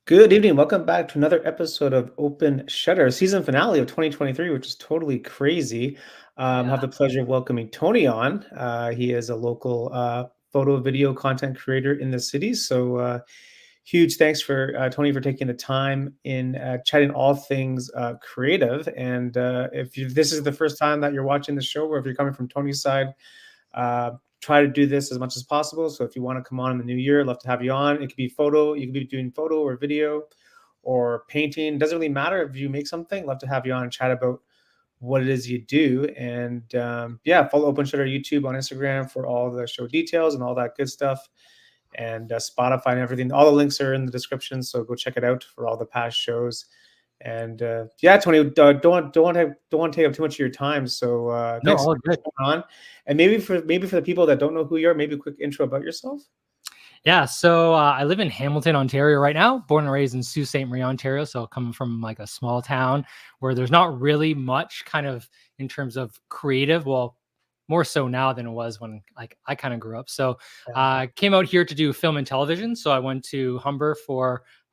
Good evening. Welcome back to another episode of Open Shutter, season finale of 2023, which is totally crazy. Yeah. Have the pleasure of welcoming Tony on. He is a local photo video content creator in the city. So, huge thanks for Tony for taking the time in chatting all things creative. And if this is the first time that you're watching the show, or if you're coming from Tony's side, uh, try to do this as much as possible. So if you want to come on in the new year, I'd love to have you on. It could be photo, you could be doing photo or video or painting. Doesn't really matter if you make something. Love to have you on and chat about what it is you do. And yeah, follow Open Shutter YouTube on Instagram for all the show details and all that good stuff. And Spotify and everything. All the links are in the description, so go check it out for all the past shows. And yeah, Tony, don't want to take up too much of your time. So No, thanks all for good. coming on. And maybe for the people that don't know who you are, maybe a quick intro about yourself. Yeah. So I live in Hamilton, Ontario right now, born and raised in Sault Ste. Marie, Ontario. So coming from like a small town where there's not really much kind of in terms of creative. Well, more so now than it was when like I kind of grew up. So I came out here to do film and television. So I went to Humber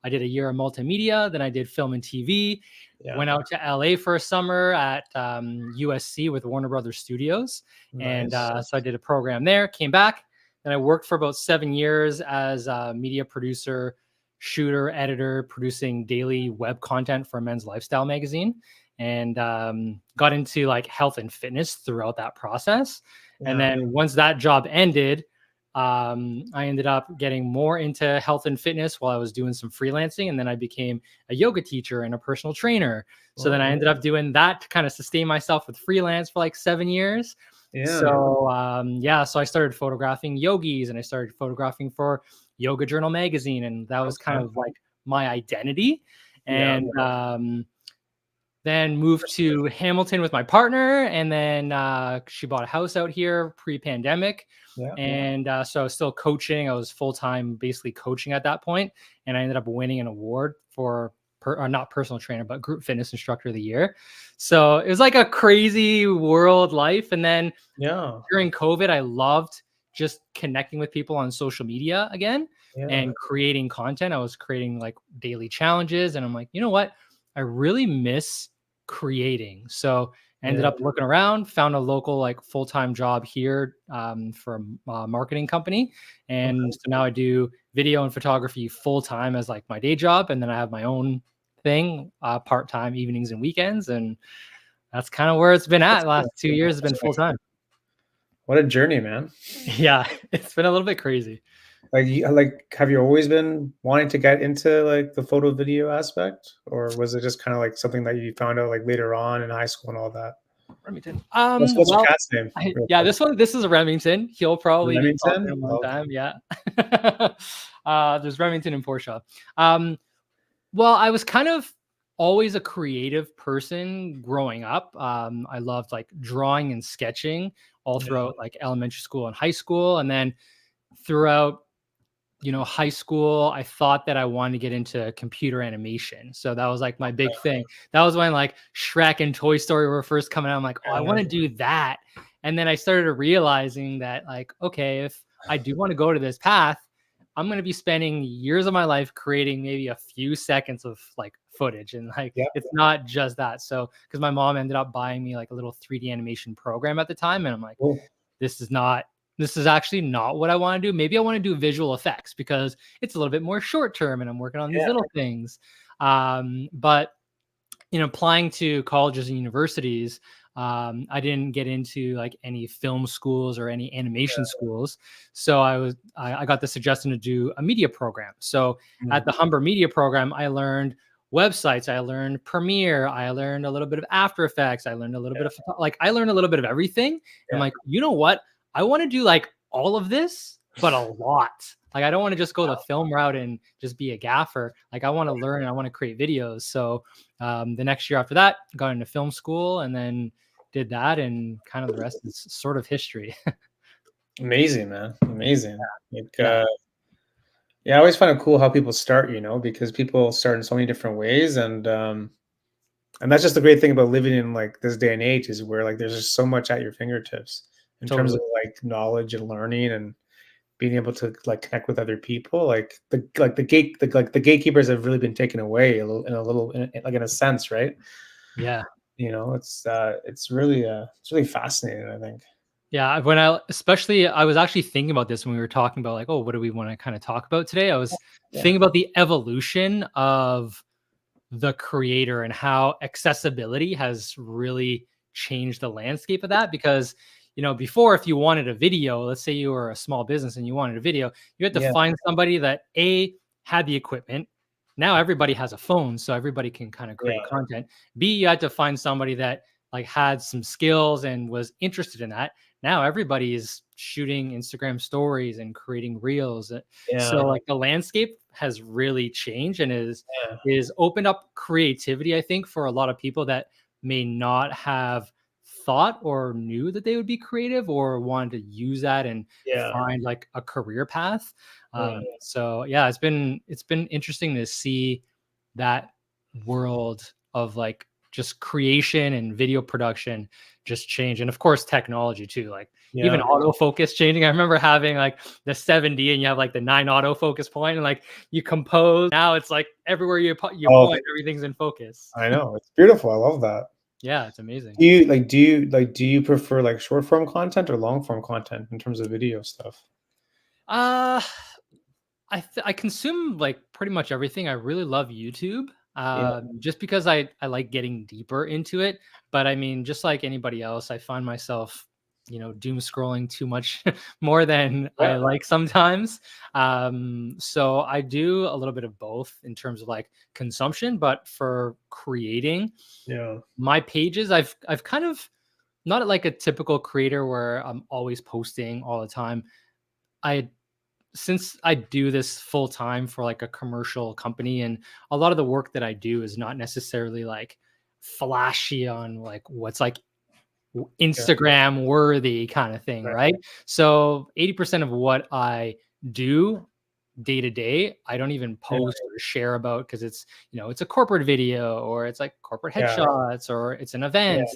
I did a year of multimedia. Then I did film and TV. Yeah, Went out to LA for a summer at USC with Warner Brothers Studios. And nice. so I did a program there, came back. And I worked for about 7 years as a media producer, shooter, editor, producing daily web content for a men's lifestyle magazine, and got into like health and fitness throughout that process. And Yeah. then once that job ended, I ended up getting more into health and fitness while I was doing some freelancing. And then I became a yoga teacher and a personal trainer. So then I ended up doing that to kind of sustain myself with freelance for like 7 years. Yeah. So yeah, so I started photographing yogis and I started photographing for Yoga Journal magazine, and that was kind Okay. of like my identity. Yeah. And then moved to Hamilton with my partner, and then she bought a house out here pre-pandemic. Yeah. And so I was still coaching. I was full-time basically coaching at that point, and I ended up winning an award for not personal trainer, but group fitness instructor of the year. So it was like a crazy world life. And then Yeah. during COVID, I loved just connecting with people on social media again Yeah. and creating content. I was creating like daily challenges, and I'm like, you know what? I really miss creating. So I ended Yeah. up looking around, found a local like full-time job here for a marketing company. And so now I do video and photography full-time as like my day job. And then I have my own thing part-time evenings and weekends. And that's kind of where it's been at That's the last cool. 2 years. It's been full-time. What a journey, man. Yeah, it's been a little bit crazy. Have you always been wanting to get into like the photo video aspect, or was it just kind of like something that you found out like later on in high school and all that? Remington. What's your Well, cat's name? Real yeah, quick. this is a Remington. He'll probably be Remington? talking one Oh, time. Yeah. There's Remington and Porsche. Well, I was kind of always a creative person growing up. I loved like drawing and sketching all yeah. throughout like elementary school and high school. And then throughout high school, I thought that I wanted to get into computer animation. So that was like my big thing. That was when like Shrek and Toy Story were first coming out. I'm like, oh, I want to do that. And then I started realizing that like, okay, if I do want to go to this path, I'm going to be spending years of my life creating maybe a few seconds of like footage. And like, Yeah. it's not just that. So, because my mom ended up buying me like a little 3D animation program at the time. And I'm like, Cool. this is actually not what I want to do. Maybe I want to do visual effects because it's a little bit more short term and I'm working on these Yeah. little things. But applying to colleges and universities, I didn't get into like any film schools or any animation schools. So I got the suggestion to do a media program. So at the Humber Media Program, I learned websites, I learned Premiere, I learned a little bit of After Effects, I learned a little bit of I learned a little bit of everything. I'm like, you know what? I want to do like all of this, but a lot. Like, I don't want to just go the film route and just be a gaffer. Like, I want to learn, I want to create videos. So the next year after that, got into film school and then did that, and kind of the rest is sort of history. Amazing, man. Amazing. Like, Yeah. yeah, I always find it cool how people start, because people start in so many different ways. And that's just the great thing about living in like this day and age is where like there's just so much at your fingertips in terms Totally. of like knowledge and learning. And being able to like connect with other people, like the gatekeepers have really been taken away like in a sense, right? Yeah. It's really fascinating, I think. Yeah, when I especially I was actually thinking about this when we were talking about like, oh, what do we want to kind of talk about today? I was Yeah. thinking about the evolution of the creator and how accessibility has really changed the landscape of that because before if you wanted a video, let's say you were a small business and you wanted a video, you had to Yeah. find somebody that had the equipment. Now everybody has a phone, so everybody can kind of create Yeah. content. B, you had to find somebody that like had some skills and was interested in that. Now everybody is shooting Instagram stories and creating reels. So Yeah. like the landscape has really changed and Yeah. is opened up creativity, I think, for a lot of people that may not have thought or knew that they would be creative or wanted to use that and Yeah. find like a career path. Yeah. So yeah, it's been interesting to see that world of like just creation and video production just change. And of course technology too, like even Yeah. autofocus changing. I remember having like the 7D and you have like the 9 autofocus point and like you compose. Now it's like everywhere you Oh, point, everything's in focus. I know. It's beautiful. I love that. Yeah, it's amazing. Do you prefer like short form content or long form content in terms of video stuff? Uh I consume like pretty much everything. I really love YouTube. Yeah. Just because I like getting deeper into it. But I mean, just like anybody else, I find myself, doom scrolling too much more than I Yeah. like sometimes. So I do a little bit of both in terms of like consumption, but for creating Yeah. my pages, I've kind of not like a typical creator where I'm always posting all the time. I Since I do this full time for like a commercial company and a lot of the work that I do is not necessarily like flashy on like what's like Yeah. Instagram worthy kind of thing, Right. right? So 80% of what I do day to day, I don't even Yeah. post or share about because it's a corporate video or it's like corporate Yeah. headshots or it's an Yeah. event.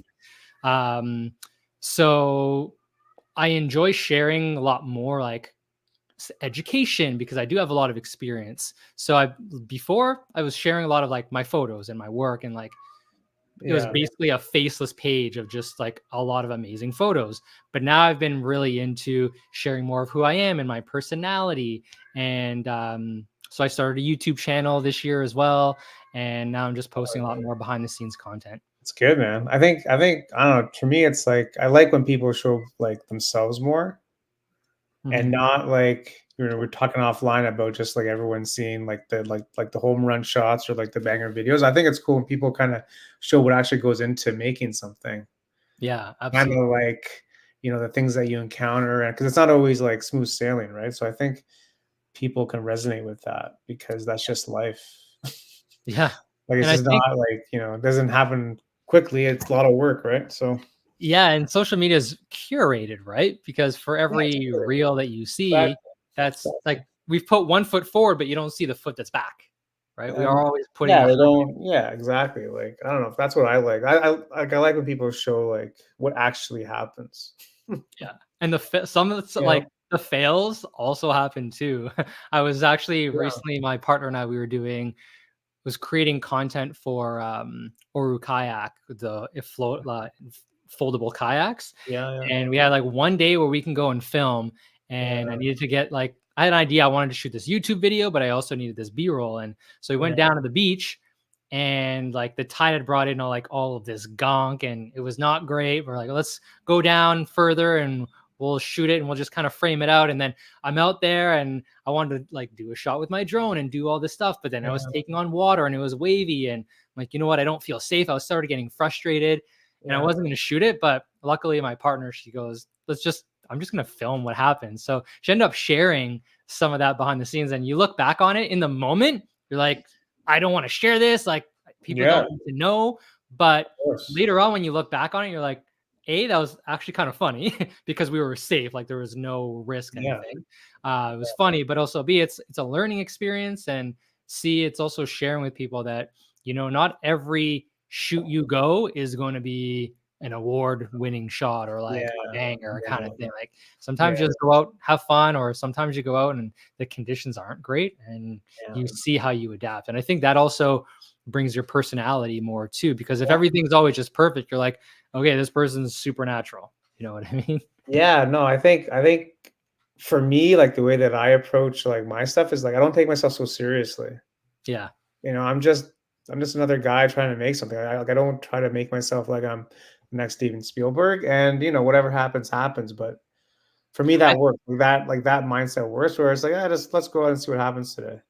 Um, so I enjoy sharing a lot more like education because I do have a lot of experience. So before I was sharing a lot of like my photos and my work and like it was Yeah. basically a faceless page of just like a lot of amazing photos. But now I've been really into sharing more of who I am and my personality. And so I started a YouTube channel this year as well. And now I'm just posting a lot more behind the scenes content. It's good, man. I think I don't know. For me, it's like I like when people show like themselves more and Mhm. not like we're talking offline about just like everyone seeing like the home run shots or like the banger videos. I think it's cool when people kind of show what actually goes into making something. Yeah, Kind absolutely. of like the things that you encounter, and because it's not always like smooth sailing, right? So I think people can resonate with that because that's just life. Yeah. Like it's And I just think not like it doesn't happen quickly. It's a lot of work, right? So Yeah, and social media is curated, right? Because for yeah, it's every true. reel that you see, Exactly. that's like we've put one foot forward, but you don't see the foot that's back, right? We And are always putting yeah, behind. they don't. Yeah, exactly. Like I don't know if that's what I like. I like when people show like what actually happens. Yeah, and some of the You know? like the fails also happen too. I was actually Yeah. recently, my partner and I, was creating content for Oru Kayak, the foldable kayaks. Yeah. Yeah. And we had like one day where we can go and film. And I Yeah. needed to get like, I had an idea. I wanted to shoot this YouTube video, but I also needed this B-roll. And so we Yeah. went down to the beach and like the tide had brought in all of this gunk and it was not great. We're like, let's go down further and we'll shoot it and we'll just kind of frame it out. And then I'm out there and I wanted to like do a shot with my drone and do all this stuff. But then I was Yeah. taking on water and it was wavy. And I'm like, you know what? I don't feel safe. I was started getting frustrated and I Yeah. wasn't going to shoot it. But luckily my partner, she goes, I'm just going to film what happened. So she ended up sharing some of that behind the scenes. And you look back on it in the moment, you're like, I don't want to share this. Like people Yeah. don't Of need to know. But course. later on, when you look back on it, you're like, that was actually kind of funny because we were safe. Like there was no risk, Yeah. anything. It was funny, but also B, it's a learning experience, and C, it's also sharing with people that not every shoot you go is going to be an award-winning shot or like a Yeah, banger kind of yeah, thing. Like sometimes yeah, you just go out, have fun, or sometimes you go out and the conditions aren't great and yeah, you see how you adapt. And I think that also brings your personality more too, because if yeah. everything's always just perfect, you're like, okay, this person's supernatural. You know what I mean? Yeah, no, I think for me, like the way that I approach like my stuff is like I don't take myself so seriously. Yeah. You know, I'm just another guy trying to make something. I don't try to make myself like I'm the next Steven Spielberg, and whatever happens, happens. But for me, I, that works. Like that mindset works. Where it's like, yeah, just let's go out and see what happens today.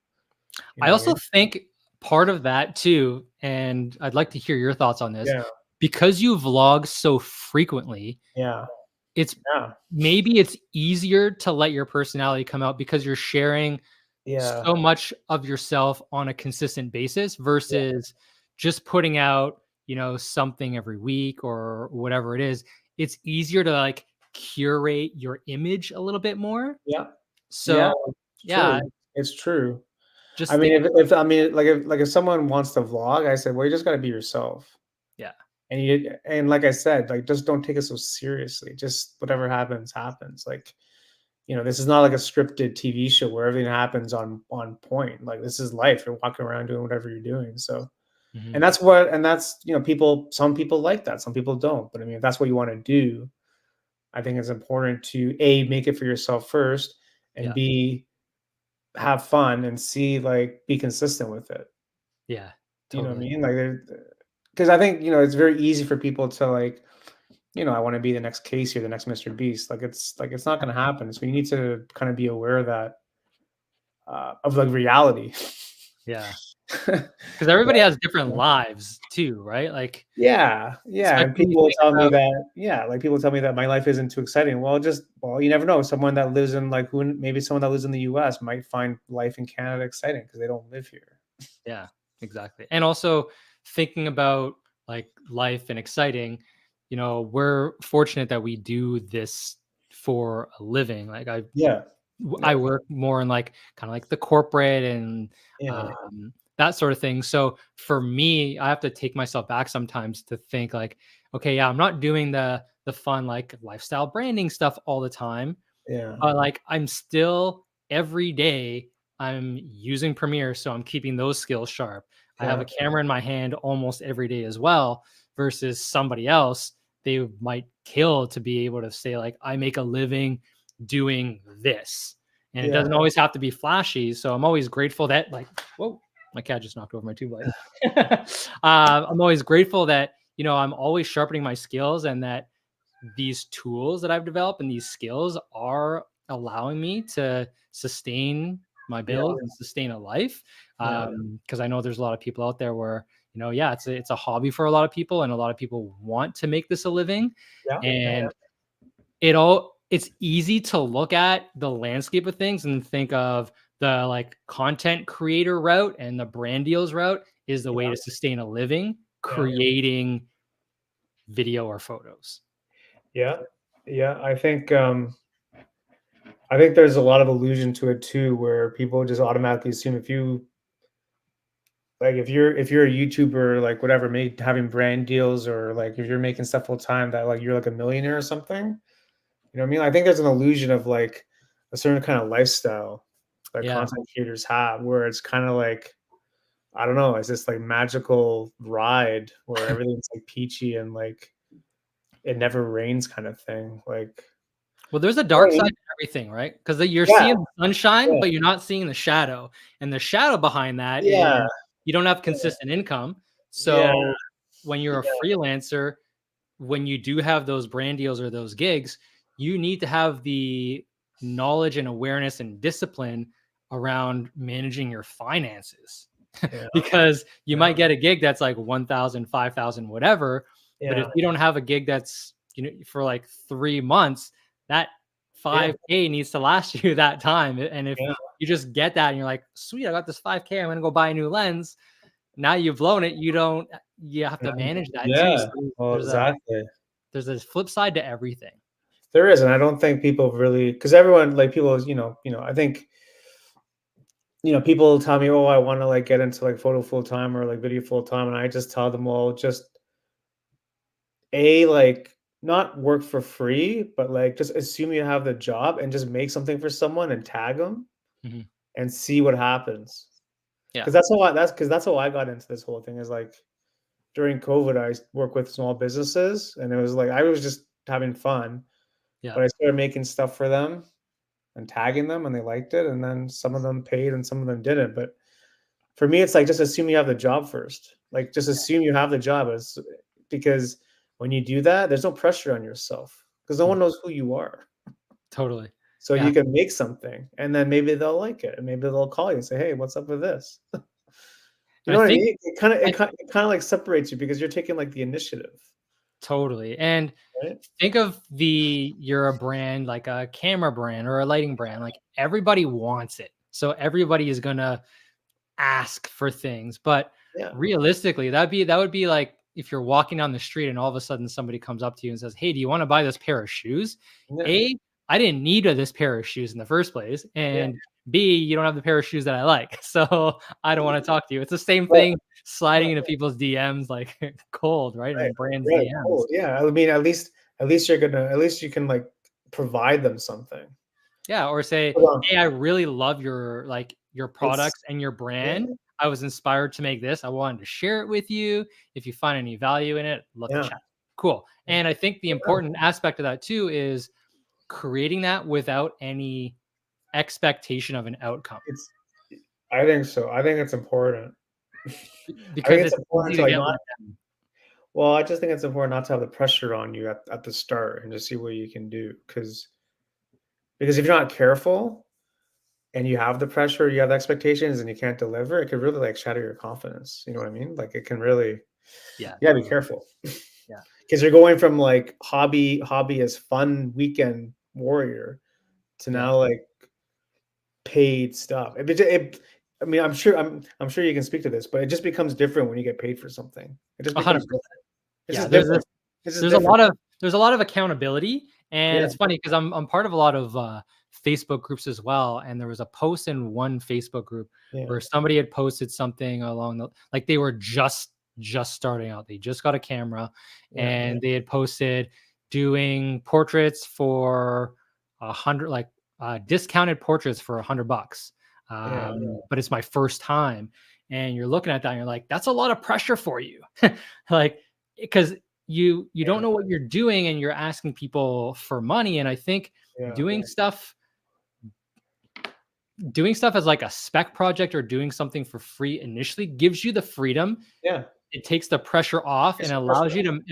You I know what I also mean? think part of that too, and I'd like to hear your thoughts on this, Yeah, because you vlog so frequently, yeah, it's yeah, maybe it's easier to let your personality come out because you're sharing yeah, so much of yourself on a consistent basis yeah, versus just putting out, something every week or whatever it is. It's easier to like curate your image a little bit more. yeah, yeah. So, It's yeah, true. It's true. I just mean, thinking, if I mean, like if someone wants to vlog, I said, well, you just got to be yourself. yeah, And like I said, like just don't take it so seriously. Just whatever happens, happens. Like, this is not like a scripted TV show where everything happens on point. Like this is life. You're walking around doing whatever you're doing. So mhm, and that's people some people like that, some people don't. But I mean, if that's what you want to do, I think it's important to A, make it for yourself first, and yeah, B, have fun and C, like be consistent with it. yeah, You know what I totally. mean? Like because I think, it's very easy for people to like, I want to be the next Casey or the next Mr. Beast. Like it's not going to happen. So you need to kind of be aware of that, of like reality. Yeah. Because everybody has different lives too, right? Like, Yeah, yeah, and especially when you people will think tell me about, that yeah, like, people tell me that my life isn't too exciting. Well, you never know. Someone that lives in, like, who maybe someone that lives in the US might find life in Canada exciting because they don't live here. yeah, exactly. And also thinking about like life and exciting, we're fortunate that we do this for a living. Like Yeah, I yeah, work more in like kind of like the corporate and yeah, that sort of thing. So for me, I have to take myself back sometimes to think like, okay, yeah, I'm not doing the fun like lifestyle branding stuff all the time, yeah, but like I'm still every day I'm using Premiere, so I'm keeping those skills sharp. I have a yeah, camera in my hand almost every day as well, versus somebody else, they might kill to be able to say like I make a living doing this. And it yeah, doesn't always have to be flashy. So I'm always grateful that like, whoa, my cat just knocked over my tube light. I'm always grateful that, I'm always sharpening my skills and that these tools that I've developed and these skills are allowing me to sustain my yeah, bills and sustain a life. yeah, Because I know there's a lot of people out there where, yeah, it's a hobby for a lot of people, and a lot of people want to make this a living. yeah, And it's easy to look at the landscape of things and think of the like content creator route and the brand deals route is the way yeah, to sustain a living yeah, creating video or photos. yeah, yeah. I think there's a lot of illusion to it too, where people just automatically assume if you're a YouTuber, like whatever, having brand deals, or like if you're making stuff full time, that like you're like a millionaire or something. You know what I mean? I think there's an illusion of like a certain kind of lifestyle that Yeah. content creators have, where it's kind of like, I don't know, it's this like magical ride where everything's like peachy and like it never rains kind of thing. Like, Well, there's a you know what dark I side mean? to everything, right? Because you're Yeah, seeing the sunshine, yeah, but you're not seeing the shadow. And the shadow behind that is yeah, you don't have yeah, consistent income. yeah, So when you're a yeah, freelancer, when you do have those brand deals or those gigs, you need to have the knowledge and awareness and discipline around managing your finances. yeah, Because you yeah, might get a gig that's like 1,000, 5,000, whatever. But if yeah, you don't have a gig that's, for like 3 months, that yeah, 5K needs to last you that time. And if yeah, you just get that and you're like, sweet, I got this 5K, I'm going to go buy a new lens. Now you've blown it. You have to yeah, manage that too. yeah. So Well, exactly. there's a flip side to everything. There is, and I don't think people really, because everyone like people, I think, people tell me, "Oh, I want to like get into like photo full time or like video full time," and I just tell them, "Well, just like not work for free, but like just assume you have the job and just make something for someone and tag them Mhm. and see what happens. Yeah. Because that's how I got into this whole thing is like during COVID, I worked with small businesses and it was like I was just having fun, Yeah. but I started making stuff for them and tagging them and they liked it. And then some of them paid and some of them didn't. But for me, it's like just assume you have the job first. Like just assume you have the job as because when you do that, there's no pressure on yourself because no Mm. one knows who you are. Totally. So Yeah. you can make something and then maybe they'll like it and maybe they'll call you and say, "Hey, what's up with this?" You And know I what I think mean? It kind of I it kind it kind of like separates you because you're taking like the initiative, totally. And right? think of you're a brand like a camera brand or a lighting brand. Like everybody wants it. So everybody is gonna ask for things. But Yeah. realistically, that would be like if you're walking down the street and all of a sudden somebody comes up to you and says, "Hey, do you want to buy this pair of shoes?" Yeah. A, I didn't need this pair of shoes in the first place. Yeah. And B, you don't have the pair of shoes that I like. So I don't want to talk to you. It's the same But thing sliding into people's DMs like cold, right? right, And brands right, DMs. cool, yeah, I mean, at least you're gonna at least you can, like, provide them something. Yeah, or say, Hold on, "Hey, I really love your it's products and your yeah, brand. I was inspired to make this. I wanted to share it with you. If you find any value in it, love to yeah, chat." Cool. yeah, And I think the yeah, important aspect of that too is creating that without any expectation of an outcome it's I think so, I think it's important. I think because it's it's important easy to, to like, get not let down. well, I just think it's important not to have the pressure on you at the start and just see what you can do, because if you're not careful and you have the pressure, you have the expectations and you can't deliver, it could really, like, shatter your confidence, you know what I mean? Like, it can really Yeah, you gotta be totally. careful. Yeah. 'Cause you're going from, like, hobbyist fun weekend warrior to Yeah. now, like, paid stuff. I mean, I'm sure you can speak to this, but it just becomes different when you get paid for something. It just becomes 100%. different. It's Yeah, just there's this different. It's just there's a different. lot of there's a lot of accountability, and Yeah, it's funny because I'm part of a lot of Facebook groups as well. And there was a post in one Facebook group yeah, where somebody had posted something along the like they were just starting out. They just got a camera, yeah, and they had posted doing portraits for 100, like discounted portraits for $100. yeah, But it's my first time, and you're looking at that and you're like, that's a lot of pressure for you, like because you don't yeah, know what you're doing and you're asking people for money. And I think yeah, doing stuff doing stuff as like a spec project or doing something for free initially gives you the freedom. yeah. It takes the pressure off and It's pressure.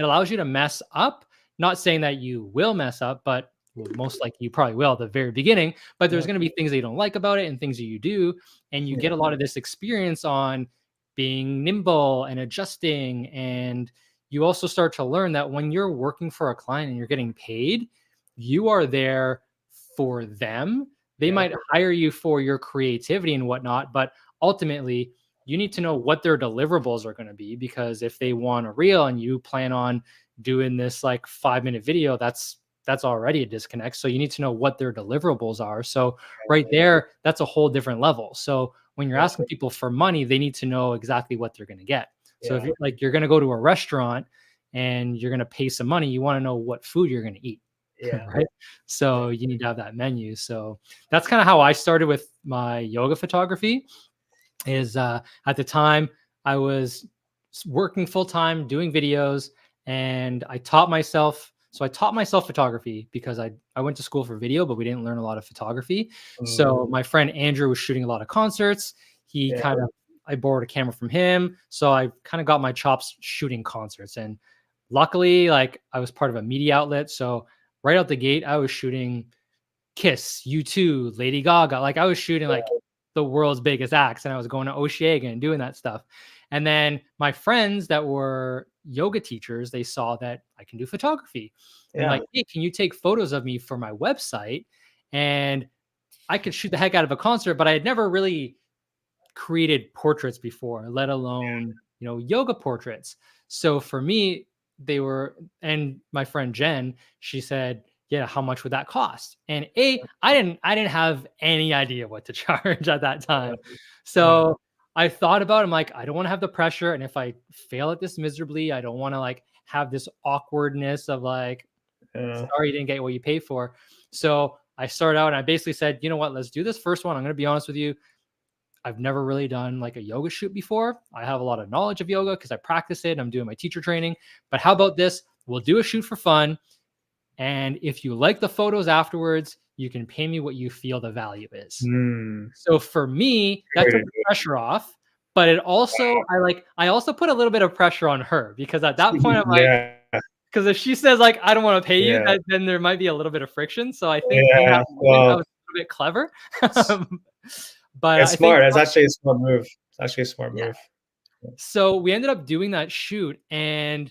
allows you to mess up. Not saying that you will mess up, but well, most likely you probably will at the very beginning. But there's Yeah, going to be things that you don't like about it and things that you do, and you yeah, get a lot of this experience on being nimble and adjusting. And you also start to learn that when you're working for a client and you're getting paid, you are there for them. They yeah, might hire you for your creativity and whatnot, but ultimately you need to know what their deliverables are going to be, because if they want a reel and you plan on doing this like 5-minute video, that's already a disconnect. So you need to know what their deliverables are. So right there, that's a whole different level. So when you're yeah, asking people for money, they need to know exactly what they're going to get. So if yeah, you're going to go to a restaurant and you're going to pay some money, you want to know what food you're going to eat. yeah, Right. So you need to have that menu. So that's kind of how I started with my yoga photography. Is At the time I was working full time doing videos, and I taught myself photography because I went to school for video, but we didn't learn a lot of photography. mm, So my friend Andrew was shooting a lot of concerts. He yeah, kind of I borrowed a camera from him, so I kind of got my chops shooting concerts. And luckily, like I was part of a media outlet, so right out the gate I was shooting Kiss, U2, Lady Gaga. Like I was shooting like the world's biggest acts, and I was going to Oceaga and doing that stuff. And then my friends that were yoga teachers, they saw that I can do photography. And yeah, like, hey, can you take photos of me for my website? And I could shoot the heck out of a concert, but I had never really created portraits before, let alone, yoga portraits. So for me, and my friend Jen, she said, yeah, how much would that cost? And I didn't have any idea what to charge at that time. yeah, So I thought about it, I'm like, I don't want to have the pressure. And if I fail at this miserably, I don't want to like have this awkwardness of like, Yeah. sorry, you didn't get what you paid for. So I started out and I basically said, you know what, let's do this first one. I'm going to be honest with you. I've never really done like a yoga shoot before. I have a lot of knowledge of yoga because I practice it. I'm doing my teacher training. But how about this? We'll do a shoot for fun. And if you like the photos afterwards, you can pay me what you feel the value is. Mm. So for me, that took the pressure off. But it also, I also put a little bit of pressure on her because at that point, I'm like, Yeah. because if she says like, I don't want to pay you, Yeah. then there might be a little bit of friction. So I think in Yeah. that moment, I Well, was a little bit clever. But it's I smart. think It's actually a smart move. It's actually a smart yeah. move. So we ended up doing that shoot and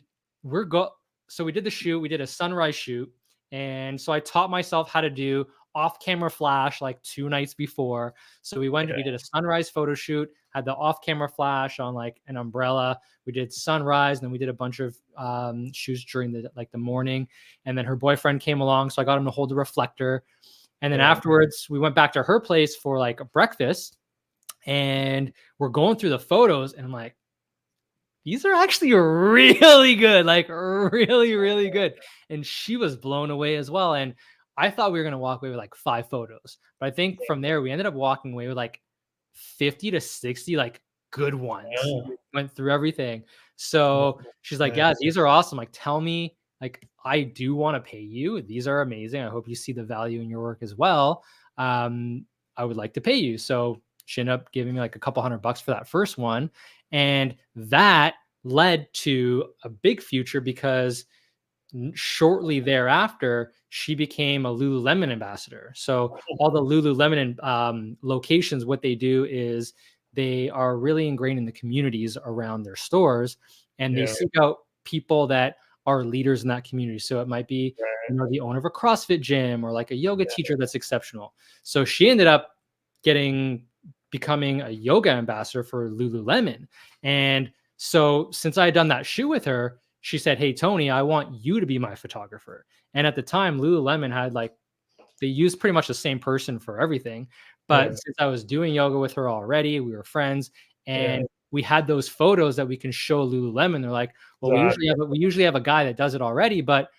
so we did the shoot, we did a sunrise shoot. And so I taught myself how to do off-camera flash like 2 nights before. So we Yeah. did a sunrise photo shoot, had the off-camera flash on like an umbrella. We did sunrise, and then we did a bunch of shoots during the morning. And then her boyfriend came along, so I got him to hold the reflector. And then Yeah. afterwards, we went back to her place for like a breakfast, and we're going through the photos, and I'm like, these are actually really good, like really, really good. And she was blown away as well. And I thought we were going to walk away with like 5 photos, but I think from there we ended up walking away with like 50 to 60 like good ones. Yeah. We went through everything. So she's like, yeah, Nice. these are awesome. Like, tell me, like, I do want to pay you. These are amazing. I hope you see the value in your work as well. I would like to pay you. So she ended up giving me like a couple $100 for that first one. And that led to a big future because shortly thereafter, she became a Lululemon ambassador. So all the Lululemon locations, what they do is they are really ingrained in the communities around their stores, and they Yeah. seek out people that are leaders in that community. So it might be, you know, the owner of a CrossFit gym or like a yoga teacher that's exceptional. So she ended up becoming a yoga ambassador for Lululemon. And so since I had done that shoot with her, she said, hey, Tony, I want you to be my photographer. And at the time, Lululemon had they used pretty much the same person for everything. But Yeah. since I was doing yoga with her already, we were friends, and Yeah. we had those photos that we can show Lululemon. They're like, well, Exactly. we usually have a guy that does it already, but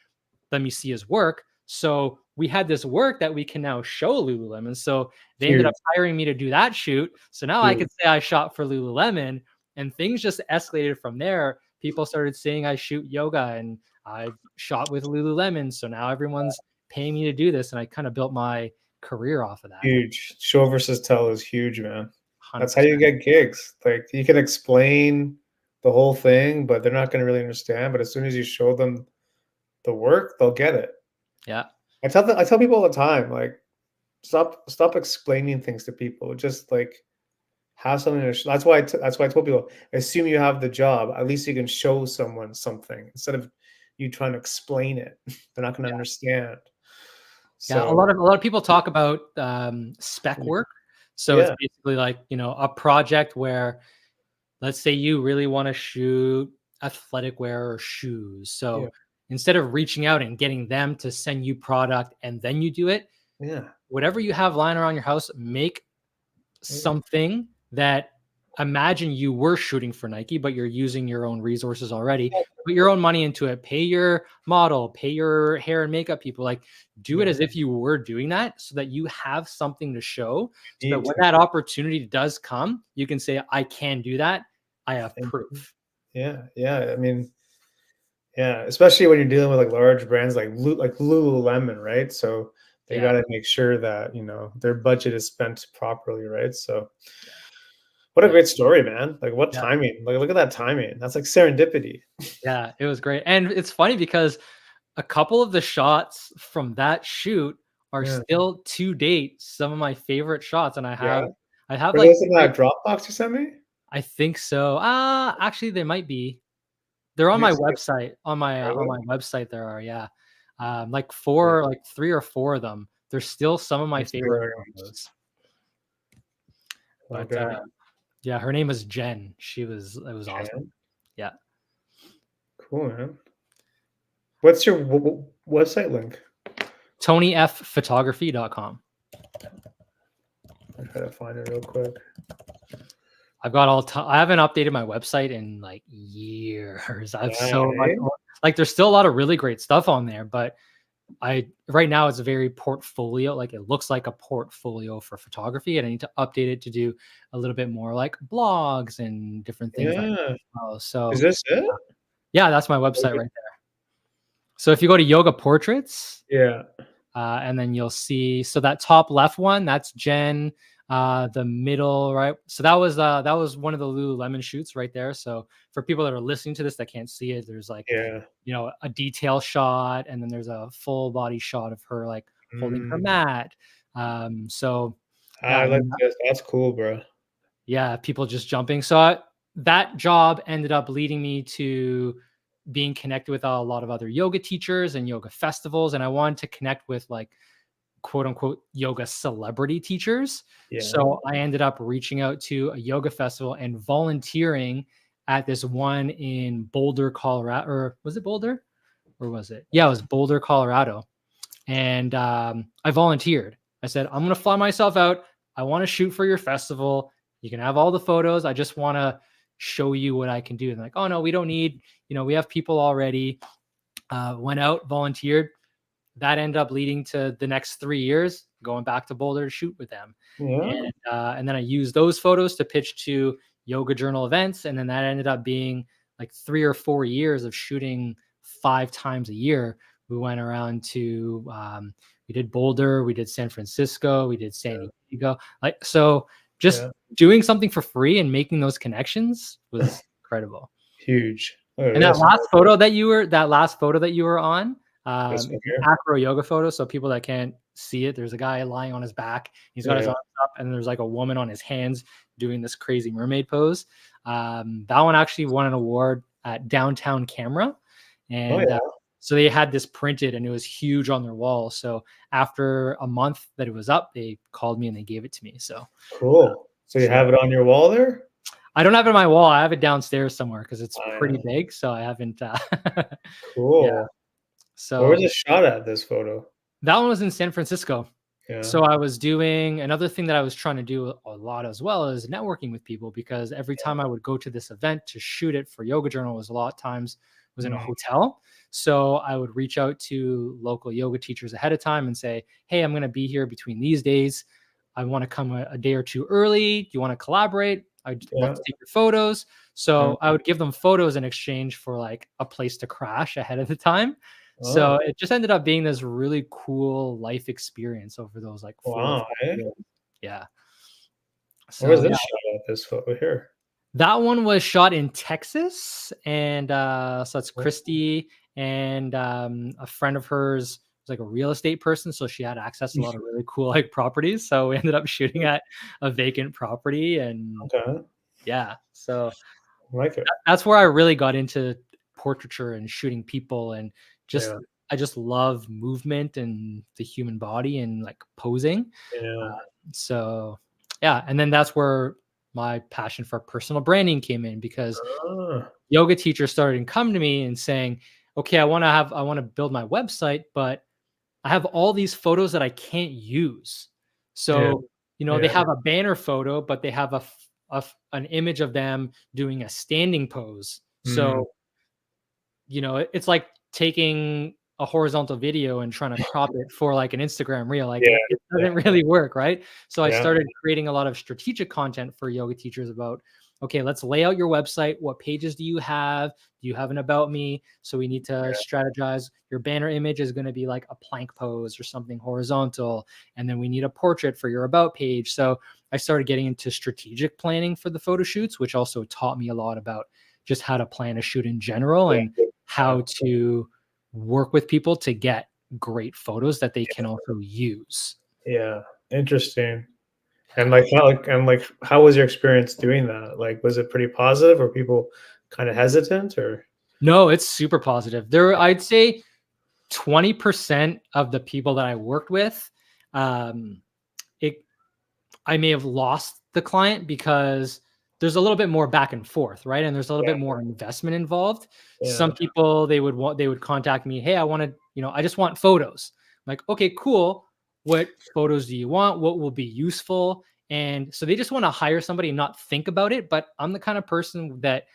let me see his work. So we had this work that we can now show Lululemon. So they ended up hiring me to do that shoot. So now I could say I shot for Lululemon, and things just escalated from there. People started saying I shoot yoga, and I shot with Lululemon. So now everyone's paying me to do this, and I kind of built my career off of that. Huge. Show versus tell is huge, man. 100%. That's how you get gigs. Like, you can explain the whole thing, but they're not going to really understand. But as soon as you show them the work, they'll get it. Yeah. I tell people all the time, like, stop explaining things to people. Just like have something to that's why I told people, assume you have the job. At least you can show someone something instead of you trying to explain it. They're not going to understand. Yeah, So a lot of people talk about spec work. So it's basically like, you know, a project where, let's say you really want to shoot athletic wear or shoes. So instead of reaching out and getting them to send you product and then you do it, whatever you have lying around your house, make something that, imagine you were shooting for Nike, but you're using your own resources already. Put your own money into it. Pay your model, pay your hair and makeup people. Like, do it as if you were doing that, so that you have something to show. So that when that opportunity does come, you can say, I can do that. I have proof. Yeah. I mean, especially when you're dealing with like large brands like Lululemon, right? So they got to make sure that, you know, their budget is spent properly, right? So what a great story, man. Like, what timing. Like, look at that timing. That's like serendipity. Yeah, it was great. And it's funny because a couple of the shots from that shoot are still to date some of my favorite shots. And I have Are like those in that Dropbox you sent me? I think so. Actually they might be. They're on my website. On my website there are, like 3 or 4 of them. They're still some of my favorite ones. But yeah, her name was Jen. It was awesome. Yeah. Cool, man. What's your website link? TonyFphotography.com. I'll try to find it real quick. I've got I haven't updated my website in like years. I have so like there's still a lot of really great stuff on there, but right now it's a very portfolio, like it looks like a portfolio for photography, and I need to update it to do a little bit more like blogs and different things like that Yeah. as well. Is So this it? yeah, that's my website Okay. right there. So if you go to yoga portraits, Yeah. and then you'll see, so that top left one, that's Jen. The middle right, so that was one of the Lululemon shoots right there. So for people that are listening to this that can't see it, there's like, Yeah. you know, a detail shot, and then there's a full body shot of her like holding her Mm. mat. So yeah, I and like then this. That's cool, bro. yeah, people just jumping. So that job ended up leading me to being connected with a lot of other yoga teachers and yoga festivals, and I wanted to connect with like quote unquote yoga celebrity teachers. Yeah. So I ended up reaching out to a yoga festival and volunteering at this one in Boulder, Colorado. Or was it Boulder? Or was it? Yeah, it was Boulder, Colorado. And I volunteered. I said, I'm going to fly myself out. I want to shoot for your festival. You can have all the photos. I just want to show you what I can do. And like, oh, no, we don't need, you know, we have people already. Went out, volunteered. That ended up leading to the next 3 years going back to Boulder to shoot with them. Yeah. And then I used those photos to pitch to Yoga Journal events. And then that ended up being like 3 or 4 years of shooting 5 times a year. We went around to, we did Boulder, we did San Francisco, we did San Diego. Like, so just Yeah. doing something for free and making those connections was incredible. Huge. Look at And that this. last photo that you were on, This one it's here. an acro yoga photo. So people that can't see it, there's a guy lying on his back. He's got his Yeah. arms up, and there's like a woman on his hands doing this crazy mermaid pose. That one actually won an award at Downtown Camera, Oh and yeah. so they had this printed, and it was huge on their wall. So after a month that it was up, they called me and they gave it to me. So Cool. So you so have it on your wall there? I don't have it on my wall. I have it downstairs somewhere because it's Oh, pretty yeah. big. So I haven't. Yeah. Cool. Where was So it shot at, this photo? that one was in San Francisco. Yeah. So I was doing another thing that I was trying to do a lot as well is networking with people, because every time I would go to this event to shoot it for Yoga Journal was a lot of times was in a hotel. So I would reach out to local yoga teachers ahead of time and say, hey, I'm going to be here between these days. I want to come a day or two early. Do you want to collaborate? I'd love Yeah. to take your photos. So Yeah. I would give them photos in exchange for like a place to crash ahead of the time. Oh, So it just ended up being this really cool life experience over those like 4 or wow. 5 Eh? years. Yeah. Where was So this yeah, shot at, this photo here? that one was shot in Texas, and so it's Oh, Christy and a friend of hers was like a real estate person, so she had access to a lot of really cool like properties. So we ended up shooting at a vacant property, and okay. yeah, so I like it. that's where I really got into portraiture and shooting people, and just Yeah. I just love movement and the human body and like posing. Yeah. So yeah, and then that's where my passion for personal branding came in, because Ah, yoga teachers started coming to me and saying, okay, I want to build my website, but I have all these photos that I can't use. yeah. So, you know, they Yeah. have a banner photo, but they have an image of them doing a standing pose. Mm, So, you know, it's like taking a horizontal video and trying to crop it for like an Instagram reel. Like yeah. it doesn't really work, right? So I Yeah. started creating a lot of strategic content for yoga teachers about, okay, let's lay out your website. What pages do you have? Do you have an about me? So we need to strategize. Your banner image is going to be like a plank pose or something horizontal. And then we need a portrait for your about page. So I started getting into strategic planning for the photo shoots, which also taught me a lot about just how to plan a shoot in general and how to work with people to get great photos that they can also use. Yeah. Interesting. And how was your experience doing that? Like, was it pretty positive? Or people kind of hesitant, or? No, it's super positive. I'd say 20% of the people that I worked with, um, I may have lost the client because there's a little bit more back and forth, right? And there's a little bit more investment involved. Some Yeah. people they would contact me, hey, I want to, I just want photos. I'm like, okay, cool. What photos do you want? What will be useful? And so they just want to hire somebody and not think about it. But I'm the kind of person that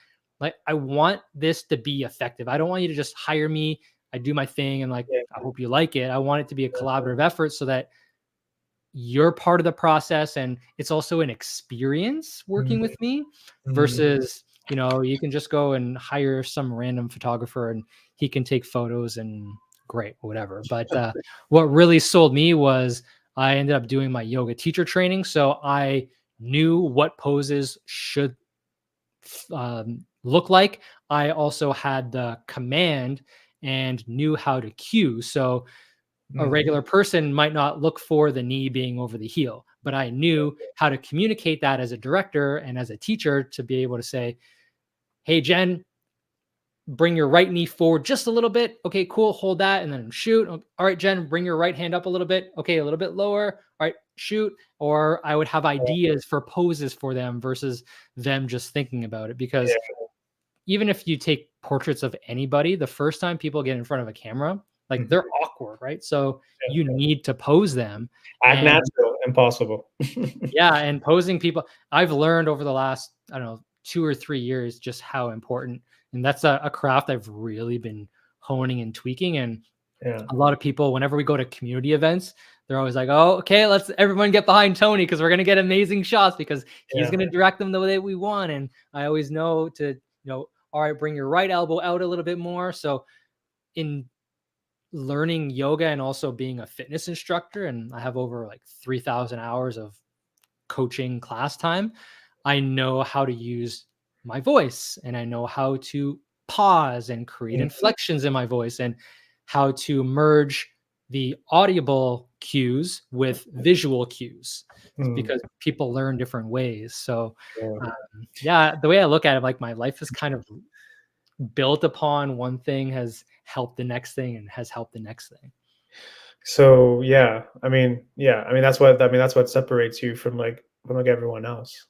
Like, I want this to be effective. I don't want you to just hire me. I do my thing and like, Yeah. I hope you like it. I want it to be a collaborative effort so that you're part of the process and it's also an experience working Mhm. with me Mhm. versus, you can just go and hire some random photographer and he can take photos and great, whatever. But what really sold me was I ended up doing my yoga teacher training. So I knew what poses should look like. I also had the command and knew how to cue. So a Mhm. regular person might not look for the knee being over the heel, but I knew how to communicate that as a director and as a teacher to be able to say, hey, Jen, bring your right knee forward just a little bit. Okay, cool. Hold that and then shoot. All right, Jen, bring your right hand up a little bit. Okay, a little bit lower. All right, shoot. Or I would have ideas for poses for them versus them just thinking about it. Because Yeah. even if you take portraits of anybody, the first time people get in front of a camera, like Mhm. they're awkward, right? So you Yeah. need to pose them. Act And natural, impossible. yeah, and posing people, I've learned over the last, I don't know, 2 or 3 years just how important. And that's a craft I've really been honing and tweaking. And Yeah. a lot of people, whenever we go to community events, they're always like, oh, okay, let's everyone get behind Tony because we're going to get amazing shots because he's Yeah. going to direct them the way we want. And I always know to, all right, bring your right elbow out a little bit more. So in learning yoga and also being a fitness instructor, and I have over like 3,000 hours of coaching class time, I know how to use my voice and I know how to pause and create Mhm. inflections in my voice and how to merge the audible cues with visual cues Mhm. because people learn different ways. So, Yeah. yeah, the way I look at it, like my life is kind of built upon one thing has helped the next thing and has helped the next thing. So, that's what separates you from everyone else.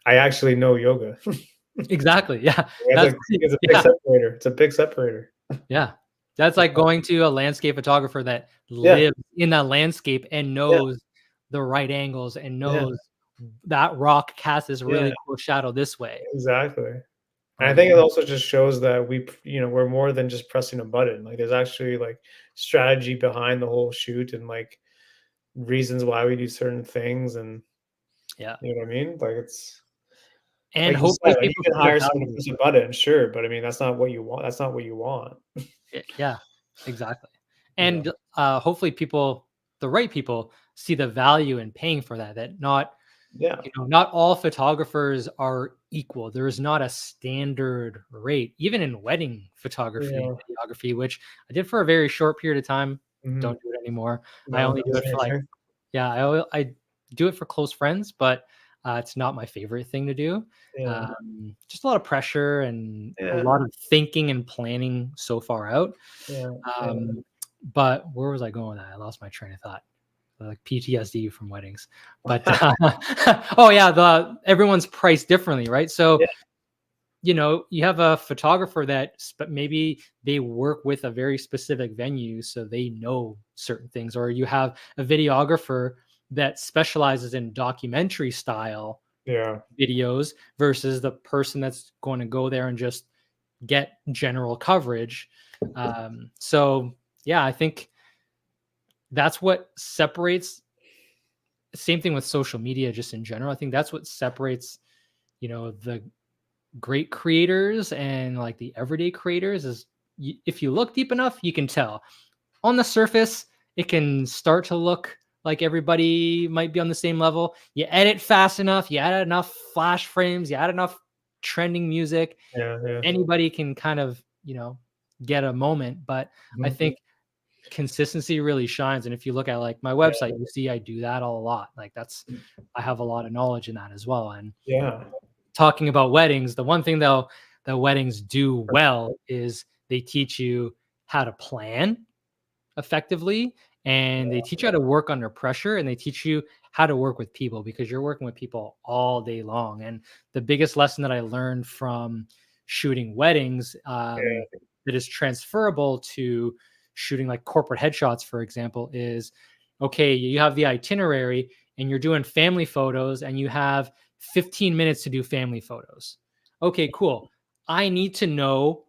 I actually know yoga. Exactly. Yeah. It's That's a it's a big yeah. separator. It's a big separator. Yeah. That's like going to a landscape photographer that Yeah, lives in that landscape and yeah, knows the right angles and yeah, knows that rock casts this yeah, really cool shadow this way. exactly. And I Or think it also just shows that we're more than just pressing a button. Like, there's actually, like, strategy behind the whole shoot and, like, reasons why we do certain things, and yeah. you know what I mean? Like, it's And like you hopefully said, like, you people can see the hire someone to value. press a button, sure, but I mean, that's not what you want. That's not what you want. Yeah, exactly. Yeah. And hopefully people, the right people, see the value in paying for that. That not, Yeah. not all photographers are equal. There is not a standard rate, even in wedding photography and Yeah. videography, which I did for a very short period of time. Mhm. Don't do it anymore. I No, only do it for like, same. yeah, I do it for close friends, but it's not my favorite thing to do. Yeah. Just a lot of pressure and a Yeah. lot of thinking and planning so far out. Yeah. Yeah. Um, but where was I going with that? I lost my train of thought. Like PTSD from weddings. But oh yeah, the everyone's priced differently, right? So Yeah. you have a photographer that maybe they work with a very specific venue, so they know certain things, or you have a videographer that specializes in documentary style Yeah. videos versus the person that's going to go there and just get general coverage. So yeah, I think that's what separates. Same thing with social media, just in general. I think that's what separates, the great creators and like the everyday creators is if you look deep enough, you can tell. On the surface, it can start to look like everybody might be on the same level. You edit fast enough, you add enough flash frames, you add enough trending music, Yeah. Yeah. anybody can kind of, get a moment. But I Mhm. think consistency really shines. And if you look at like my Yeah. website, you see I do that a lot. Like I have a lot of knowledge in that as well. And Yeah. talking about weddings, the one thing though that weddings do well is they teach you how to plan effectively and they teach you how to work under pressure and they teach you how to work with people because you're working with people all day long. And the biggest lesson that I learned from shooting weddings Yeah. that is transferable to shooting like corporate headshots, for example, is okay, you have the itinerary and you're doing family photos and you have 15 minutes to do family photos. Okay, cool. I need to know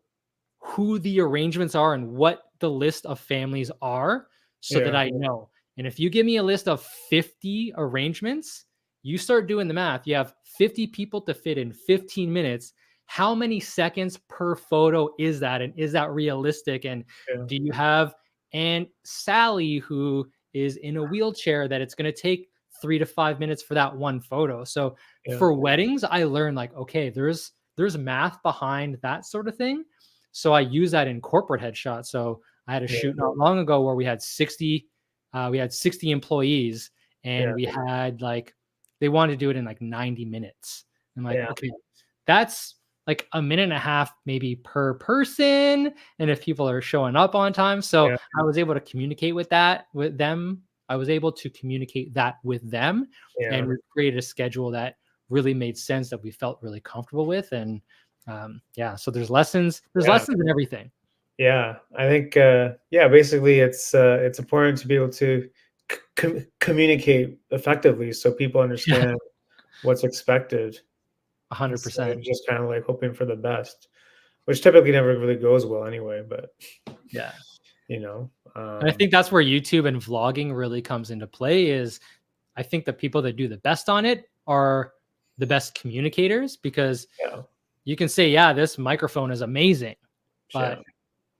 who the arrangements are and what the list of families are so that Yeah. I know. And if you give me a list of 50 arrangements, you start doing the math. You have 50 people to fit in 15 minutes. How many seconds per photo is that? And is that realistic? And Yeah. do you have Aunt Sally who is in a wheelchair that it's going to take 3 to 5 minutes for that one photo? So Yeah. for weddings, I learned like, okay, there's math behind that sort of thing. So I use that in corporate headshots. So I had a Yeah. shoot not long ago where we had 60 employees, and Yeah. we had like they wanted to do it in like 90 minutes. I'm like, Yeah. okay, that's like a minute and a half maybe per person. And if people are showing up on time. So Yeah. I was able to communicate with that with them. I was able to communicate that with them, Yeah. and we created a schedule that really made sense, that we felt really comfortable with. And yeah, so there's lessons Yeah. in everything. Yeah, I think yeah, basically it's important to be able to communicate effectively so people Yeah, understand what's expected instead 100%. of just kind of like hoping for the best, which typically never really goes well anyway. But Yeah. you know, And I think that's where YouTube and vlogging really comes into play. Is I think the people that do the best on it are the best communicators, because yeah, you can say, yeah, this microphone is amazing, yeah, but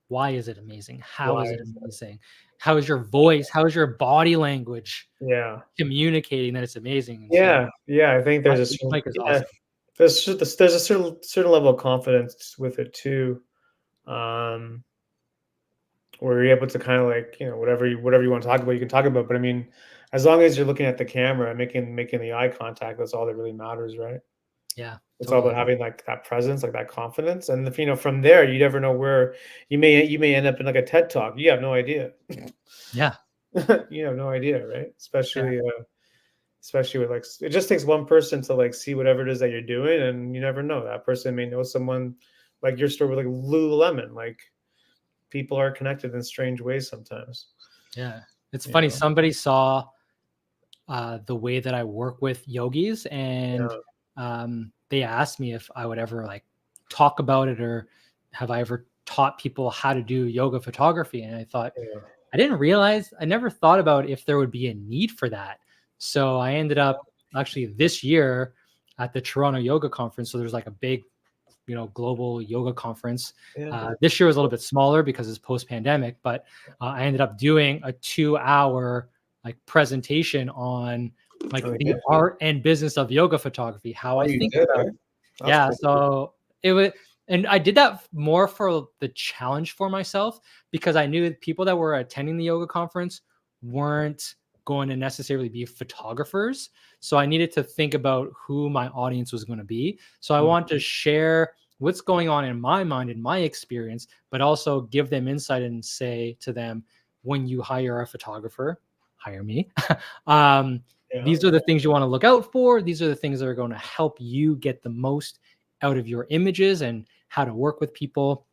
why is it amazing? How why? is it amazing? How is your voice? How is your body language Yeah, communicating that it's amazing? And so yeah, yeah. I think there's a this certain, mic is yeah, awesome. there's a certain level of confidence with it too. Um, where you're able to kind of like whatever you want to talk about you can talk about, but I mean as long as you're looking at the camera and making the eye contact, that's all that really matters, right? Yeah, It's all about totally. having like that presence, like that confidence, and if from there you never know where you may end up in like a TED talk. You have no idea. Yeah. You have no idea, right? Yeah. Especially with like it just takes one person to like see whatever it is that you're doing, and you never know, that person may know someone, like your story with like Lululemon. Like people are connected in strange ways sometimes. Yeah. It's You funny. know? Somebody saw the way that I work with yogis, and Yeah. they asked me if I would ever like talk about it, or have I ever taught people how to do yoga photography. And I thought, Yeah. I never thought about if there would be a need for that. So I ended up actually this year at the Toronto Yoga Conference. So there's like a big, global yoga conference. Yeah. This year was a little bit smaller because it's post pandemic, but I ended up doing a 2 hour like presentation on like Oh, the yeah. art and business of yoga photography, how Oh, I you think did, about eh? it. That's Yeah. cool. So it was, and I did that more for the challenge for myself, because I knew that people that were attending the yoga conference weren't going to necessarily be photographers. So I needed to think about who my audience was going to be. So I Mm. want to share what's going on in my mind, in my experience, but also give them insight and say to them, when you hire a photographer, hire me. um, Yeah. these are the things you want to look out for. These are the things that are going to help you get the most out of your images, and how to work with people,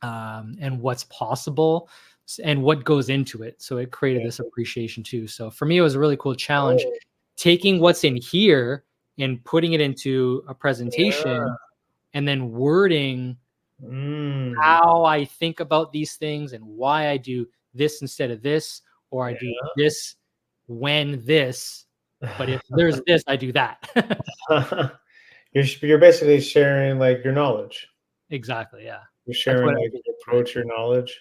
and what's possible and what goes into it. So it created Yeah. this appreciation too. So for me, it was a really cool challenge, Oh, taking what's in here and putting it into a yeah. presentation, and then wording Mm. how I think about these things and why I do this instead of this, or I do this when this, but if there's this, I do that. You're basically sharing like your knowledge. Exactly. Yeah. You're That's sharing what I like did. your approach, your knowledge.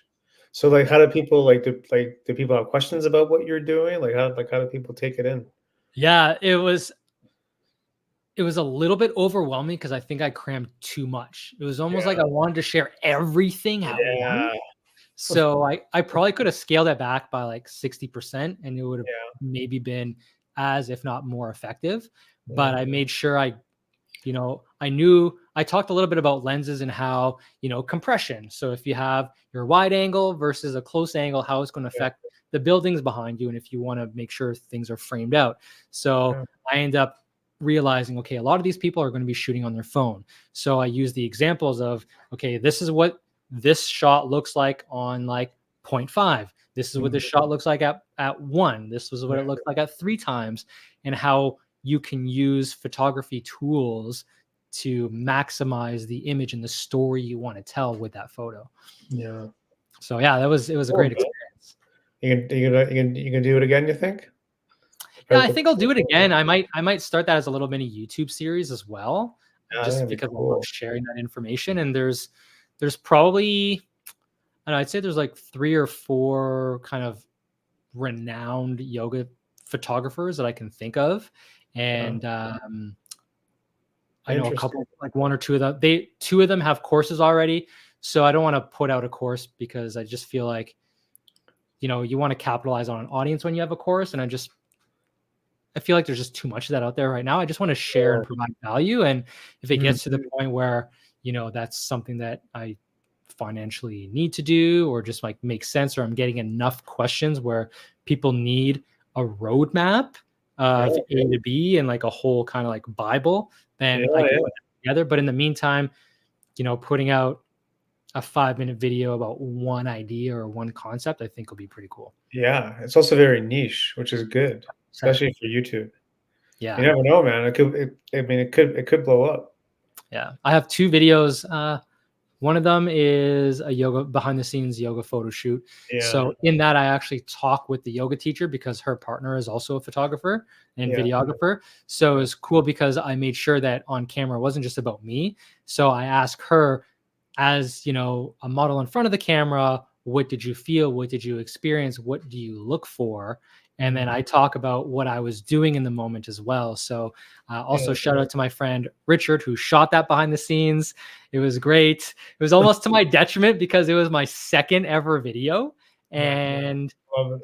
So like how do people do people have questions about what you're doing? How do people take it in? Yeah. It was a little bit overwhelming because I think I crammed too much. It was almost like Yeah. I wanted to share everything at once. Yeah. So I probably could have scaled it back by like 60%, and it would have Yeah. maybe been as, if not more effective. But Yeah. I made sure I talked a little bit about lenses and how, compression. So if you have your wide angle versus a close angle, how it's going to Yeah. affect the buildings behind you. And if you want to make sure things are framed out. So Yeah. I end up realizing, okay, a lot of these people are going to be shooting on their phone. So I use the examples of, okay, this is what this shot looks like on like 0.5. This is what this shot looks like at 1. This was what it looks like at 3 times, and how you can use photography tools to maximize the image and the story you want to tell with that photo. Yeah. So yeah, it was a great experience. You can do it again, you think? Yeah, I think I'll do it again. I might start that as a little mini YouTube series as well, Yeah, just that'd be because I cool. love sharing that information. And there's probably, and I'd say there's like 3 or 4 kind of renowned yoga photographers that I can think of, and I know a couple, like 1 or 2 of them. 2 of them have courses already, so I don't want to put out a course because I just feel like, you know, you want to capitalize on an audience when you have a course, and I feel like there's just too much of that out there right now. I just want to share and provide value, and if it gets to the point where, you know, that's something that I financially need to do, or just like makes sense, or I'm getting enough questions where people need a roadmap of A to B and like a whole kind of like Bible, then I can put that together. But in the meantime, you know, putting out a 5-minute video about one idea or one concept, I think will be pretty cool. Yeah, it's also very niche, which is good, especially for YouTube. Yeah. You never know, man. It could blow up. Yeah. I have 2 videos. One of them is a yoga behind the scenes yoga photo shoot. Yeah. So in that, I actually talk with the yoga teacher because her partner is also a photographer and videographer. So it was cool because I made sure that on camera it wasn't just about me. So I asked her, as you know, a model in front of the camera, what did you feel? What did you experience? What do you look for? And then I talk about what I was doing in the moment as well. So also shout out to my friend Richard, who shot that behind the scenes. It was great. It was almost to my detriment because it was my second ever video. And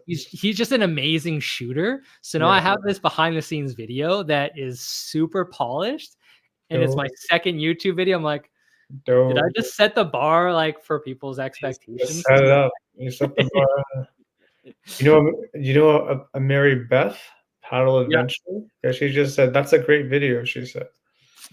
he's just an amazing shooter. So now I have this behind the scenes video that is super polished. And it's my second YouTube video. I'm like, did I just set the bar like for people's expectations? Set it up. You set the bar. You know a Mary Beth Paddle Adventure? Yeah, she just said that's a great video, she said.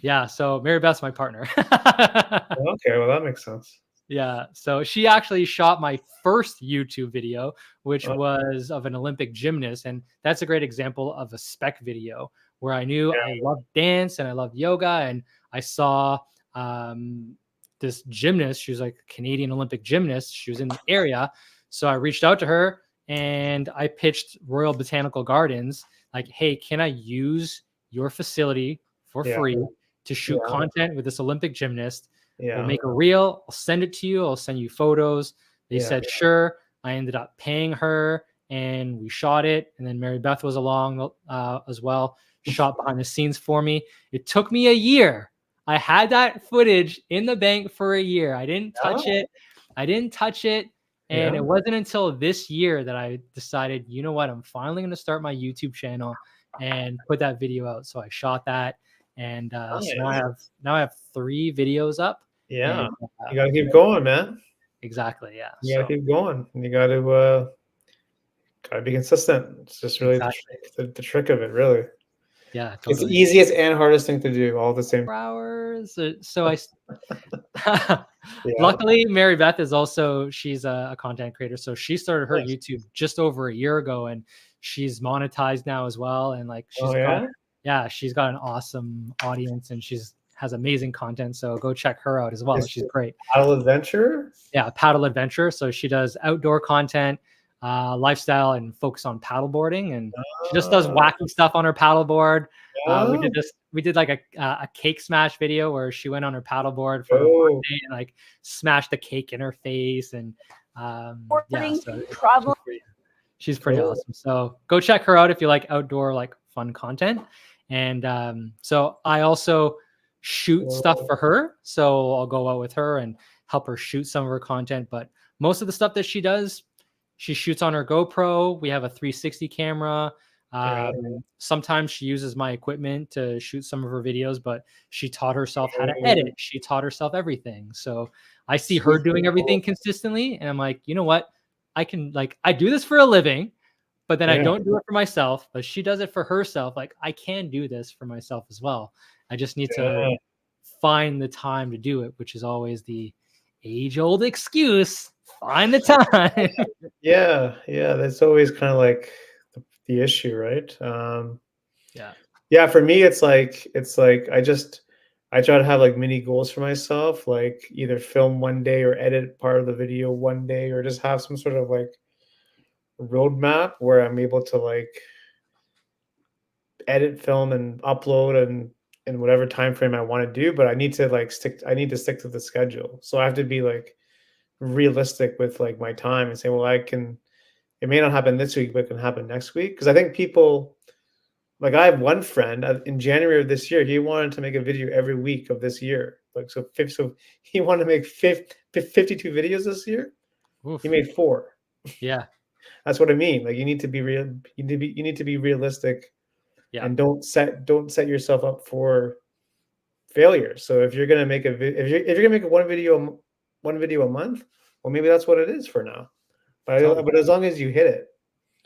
Yeah, so Mary Beth's my partner. Okay, well that makes sense. Yeah, so she actually shot my first YouTube video, which was of an Olympic gymnast, and that's a great example of a spec video where I knew I loved dance and I loved yoga, and I saw this gymnast. She was like a Canadian Olympic gymnast. She was in the area, so I reached out to her and I pitched Royal Botanical Gardens, like, hey, can I use your facility for free to shoot content with this Olympic gymnast? We'll make a reel. I'll send it to you. I'll send you photos. They said, sure. I ended up paying her and we shot it. And then Mary Beth was along as well, shot behind the scenes for me. It took me a year. I had that footage in the bank for a year. I didn't touch it. And it wasn't until this year that I decided, you know what, I'm finally going to start my YouTube channel and put that video out. So I shot that. And so now I have 3 videos up. Yeah. And, you got to keep going, man. Exactly. Yeah. You got to keep going. You got to be consistent. It's just really the trick of it, really. Yeah. Totally. It's the easiest and hardest thing to do all the same. 4 hours. So I luckily Mary Beth is also, she's a content creator. So she started her YouTube just over a year ago and she's monetized now as well. And like she's got an awesome audience and has amazing content. So go check her out as well. She's great. Paddle Adventure? Yeah, Paddle Adventure. So she does outdoor content, lifestyle, and focus on paddleboarding. And she just does wacky stuff on her paddleboard. We did like a cake smash video where she went on her paddleboard for her birthday and like smashed the cake in her face. And she's pretty awesome. So go check her out if you like outdoor, like fun content. And so I also shoot stuff for her. So I'll go out with her and help her shoot some of her content. But most of the stuff that she does, she shoots on her GoPro. We have a 360 camera. Sometimes she uses my equipment to shoot some of her videos, but she taught herself how to edit. She taught herself everything. So I see her doing everything consistently. And I'm like, you know what? I do this for a living, but then I don't do it for myself, but she does it for herself. Like I can do this for myself as well. I just need to find the time to do it, which is always the age-old excuse. Find the time. Yeah. That's always kind of like the issue, right? Yeah. For me, it's like I try to have like mini goals for myself, like either film one day or edit part of the video one day, or just have some sort of like roadmap where I'm able to like edit, film, and upload and in whatever time frame I want to do. But I need to like I need to stick to the schedule. So I have to be like realistic with like my time and say, well, I can, it may not happen this week, but it can happen next week. Because I think people, like I have one friend in January of this year, he wanted to make a video every week of this year. Like so he wanted to make 52 videos this year. Oof. He made 4. Yeah. That's what I mean. Like you need to be real. You need to be realistic, Yeah. and don't set yourself up for failure. So if you're gonna make if you're gonna make one video a month, well, maybe that's what it is for now. But as long as you hit it,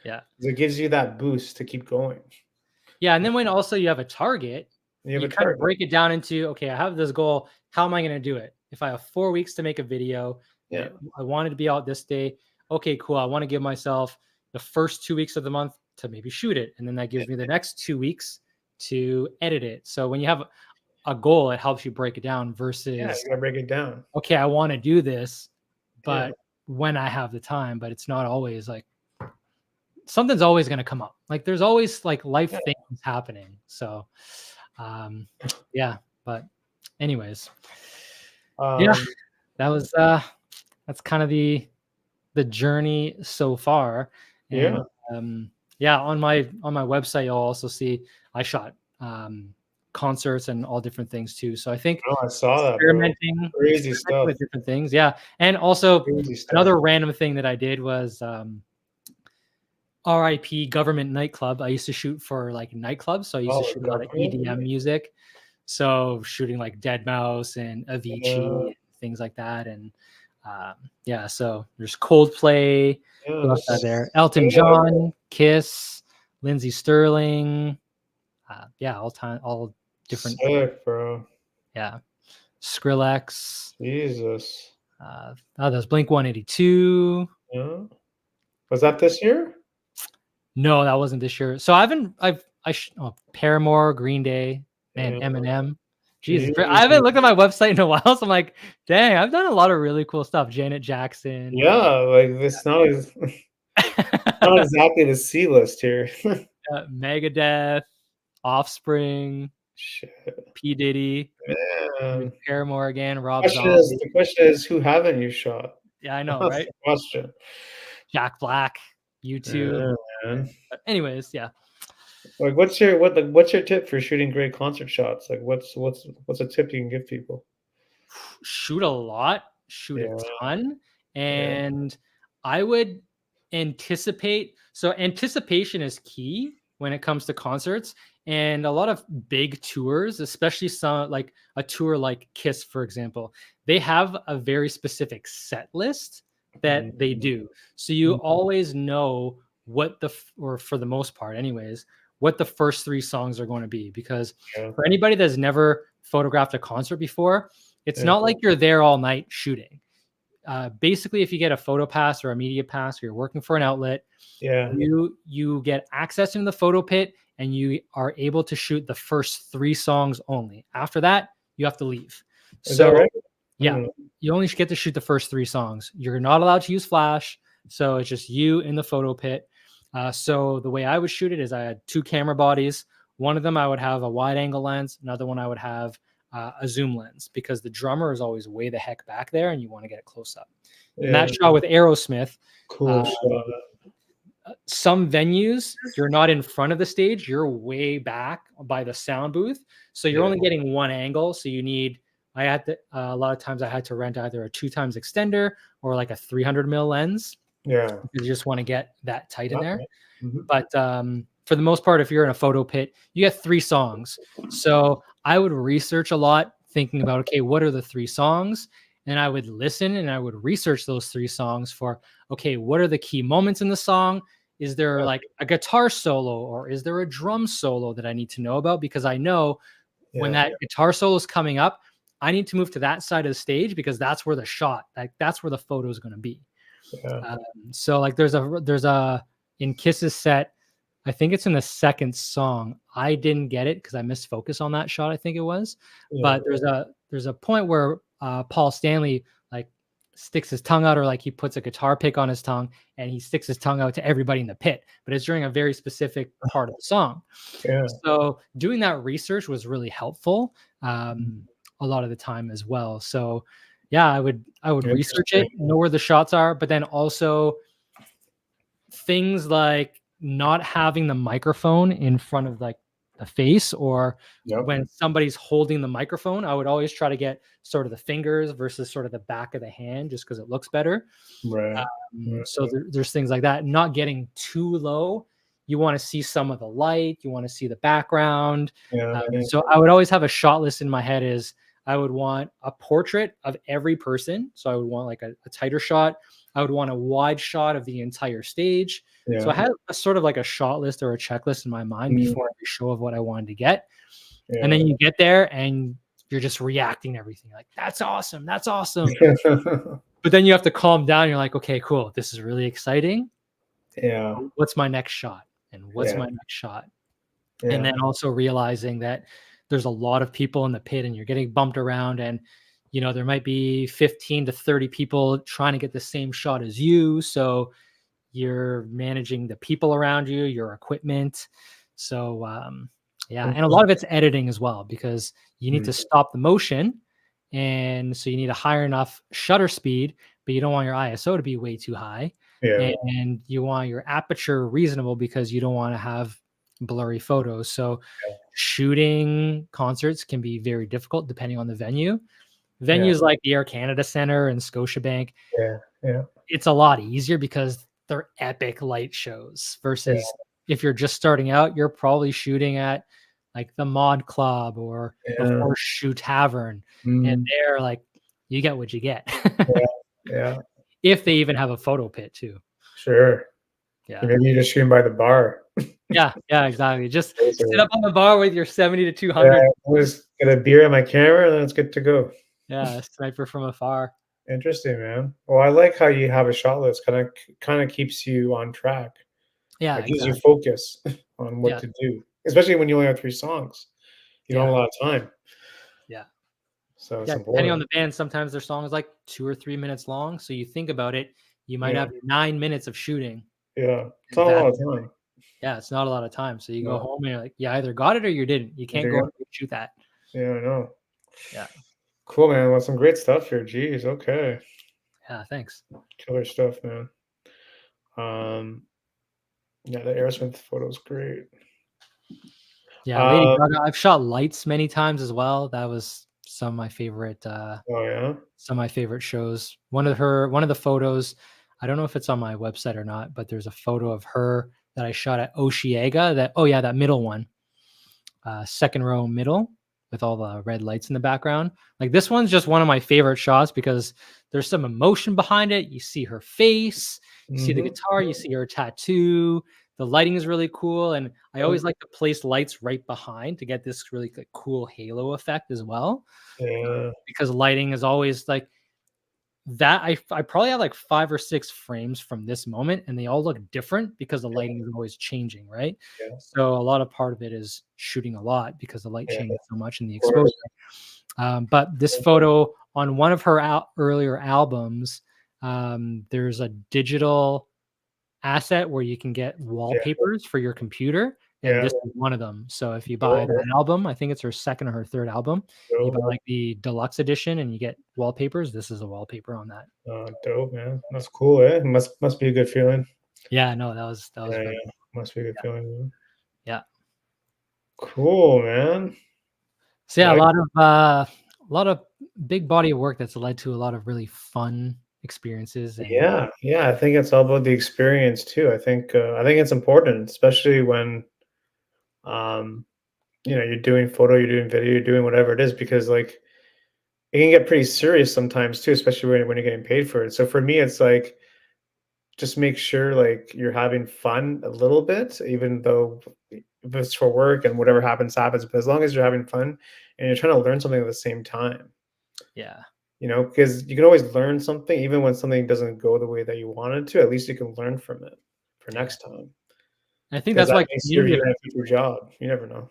Yeah. it gives you that boost to keep going. Yeah. And then when also you have a target, You have a kind of target. break it down into, okay, I have this goal. How am I going to do it? If I have 4 weeks to make a video, Yeah. I wanted to be out this day. Okay, cool. I want to give myself the first 2 weeks of the month to maybe shoot it. And then that gives me the next 2 weeks to edit it. So when you have a goal, it helps you break it down versus, Yeah, you gotta break it down. okay, I want to do this, but Yeah. when I have the time, but it's not always like, something's always going to come up. Like there's always like life things happening. So yeah, but anyways, yeah, that was that's kind of the journey so far. And, yeah, on my website you'll also see I shot concerts and all different things too. So I think I saw that, experimenting stuff with different things. Yeah. And also crazy another random thing that I did was RIP Government Nightclub. I used to shoot for like nightclubs, so I used to shoot a lot of EDM music. So shooting like Deadmau5 and Avicii and things like that. And yeah, so there's Coldplay, there, Elton John, Kiss, Lindsey Sterling. Yeah, all different. Sick, bro. Yeah, Skrillex. Jesus. There's Blink 182. Yeah. Was that this year? No, that wasn't this year. So Paramore, Green Day, and Eminem. Jesus, I haven't looked at my website in a while, so I'm like, dang, I've done a lot of really cool stuff. Janet Jackson. Yeah, like it's not not exactly the C list here. Megadeth, Offspring, Shit. P. Diddy, Paramore again, Rob Zombie. The question is, who haven't you shot? Yeah, I know, That's right? the question. Jack Black, U2. But anyways, yeah. Like, what's your tip for shooting great concert shots? Like, what's a tip you can give people? Shoot a lot, shoot a ton, and I would anticipate. So anticipation is key when it comes to concerts, and a lot of big tours, especially some like a tour like Kiss, for example, they have a very specific set list that they do. So you always know what or for the most part anyways, what the first 3 songs are going to be. Because for anybody that's never photographed a concert before, it's not like you're there all night shooting. Basically, if you get a photo pass or a media pass, or you're working for an outlet, you get access into the photo pit and you are able to shoot the first 3 songs only. After that, you have to leave. Is that right? Yeah, you only get to shoot the first 3 songs. You're not allowed to use flash. So it's just you in the photo pit. So the way I would shoot it is I had 2 camera bodies. One of them I would have a wide angle lens. Another one I would have a zoom lens, because the drummer is always way the heck back there and you want to get it close up. And that shot with Aerosmith. Cool shot. Some venues, you're not in front of the stage. You're way back by the sound booth. So you're only getting one angle. So you need, a lot of times I had to rent either a 2x extender or like a 300mm lens. Yeah. You just want to get that tight in there. But for the most part, if you're in a photo pit, you get 3 songs. So I would research a lot, thinking about, okay, what are the 3 songs? And I would listen and I would research those 3 songs for, okay, what are the key moments in the song? Is there like a guitar solo, or is there a drum solo that I need to know about? Because I know when that guitar solo is coming up, I need to move to that side of the stage, because that's where the shot, like that's where the photo is going to be. So like there's a in Kiss's set, I think it's in the second song. I didn't get it because I missed focus on that shot, I think it was. Yeah. But there's a point where Paul Stanley like sticks his tongue out, or like he puts a guitar pick on his tongue and he sticks his tongue out to everybody in the pit. But it's during a very specific part of the song. Yeah. So doing that research was really helpful Mm. a lot of the time as well. So yeah, I would research it, Interesting. know where the shots are, but then also things like not having the microphone in front of like the face, or Yep. when somebody's holding the microphone, I would always try to get sort of the fingers versus sort of the back of the hand just because it looks better. Right. So there's things like that. Not getting too low. You want to see some of the light. You want to see the background. Yeah. Yeah. So I would always have a shot list in my head. Is I would want a portrait of every person. So I would want like a tighter shot. I would want a wide shot of the entire stage. So I Yeah. had a sort of like a shot list or a checklist in my mind Mm. before every show of what I wanted to get. And Yeah. then you get there and you're just reacting to everything like, that's awesome. That's awesome. But then you have to calm down. You're like, okay, cool. This is really exciting. Yeah. What's my next shot? And what's Yeah. my next shot? Yeah. And then also realizing that there's a lot of people in the pit and you're getting bumped around, and there might be 15 to 30 people trying to get the same shot as you. So you're managing the people around you, your equipment. So yeah, and a lot of it's editing as well, because you need to stop the motion. And so you need a higher enough shutter speed, but you don't want your ISO to be way too high. Yeah. And you want your aperture reasonable because you don't want to have blurry photos. So shooting concerts can be very difficult depending on the venue. Venues like the Air Canada Centre and Scotiabank, Yeah. Yeah. it's a lot easier because they're epic light shows versus if you're just starting out, you're probably shooting at like the Mod Club or the Yeah. Horseshoe Tavern, and Mm. they're like, you get what you get. Yeah. If they even have a photo pit too. Sure. Yeah. Maybe you're just shooting by the bar. Yeah, exactly. Just Those sit are- up on the bar with your 70 to Yeah, 200. I'll just get a beer on my camera and then it's good to go. Yeah, sniper from afar. Interesting, man. Well, I like how you have a shot list. Kind of keeps you on track. Yeah, It gives exactly. you focus on what Yeah. to do, especially when you only have 3 songs. You don't have a lot of time, Yeah. so it's Yeah, depending on important. the band, sometimes their song is like 2 or 3 minutes long. So you think about it, you might Yeah. have 9 minutes of shooting. Yeah. It's not a lot of time. Yeah, it's not a lot of time. So you go No. home and you're like, you either got it or you didn't. You can't Either go got- and shoot that. Yeah, I know. Yeah. Cool, man. Well, some great stuff here. Jeez, okay. Yeah, thanks. Killer stuff, man. Um, yeah, the Aerosmith photo's great. Yeah, Lady Um, Gaga. I've shot lights many times as well. That was some of my favorite oh yeah. shows. One of the photos, I don't know if it's on my website or not, but there's a photo of her that I shot at Osheaga. That middle one, second row middle with all the red lights in the background. Like this one's just one of my favorite shots because there's some emotion behind it. You see her face, you see the Mhm. guitar, you see her tattoo. The lighting is really cool, and I always like to place lights right behind to get this really like, cool halo effect as well. Yeah. Because lighting is always like that. I probably have like 5 or 6 frames from this moment, and they all look different because the lighting is always changing, right? Yeah. So a lot of part of it is shooting a lot because the light Yeah. changes so much in the Of course. exposure. But this photo on one of her earlier albums, there's a digital asset where you can get wallpapers for your computer, and Yeah. this is one of them. So if you buy that album, I think it's her second or her third album, you buy like the deluxe edition and you get wallpapers. This is a wallpaper on that. Dope, man. That's cool, eh? Must be a good feeling. Yeah, no, that was Yeah, really yeah. Must be a good feeling. Man. yeah. Cool, man. So yeah, Like- a lot of big body of work that's led to a lot of really fun experiences. And Yeah, I think it's all about the experience too. I think it's important, especially when you're doing photo, you're doing video, you're doing whatever it is, because like it can get pretty serious sometimes too, especially when you're getting paid for it. So for me, it's like just make sure like you're having fun a little bit, even though if it's for work and whatever happens, happens. But as long as you're having fun and you're trying to learn something at the same time, yeah, because you can always learn something, even when something doesn't go the way that you wanted to, at least you can learn from it for next time. I think because that's that why makes your community even a events. future job. You never know.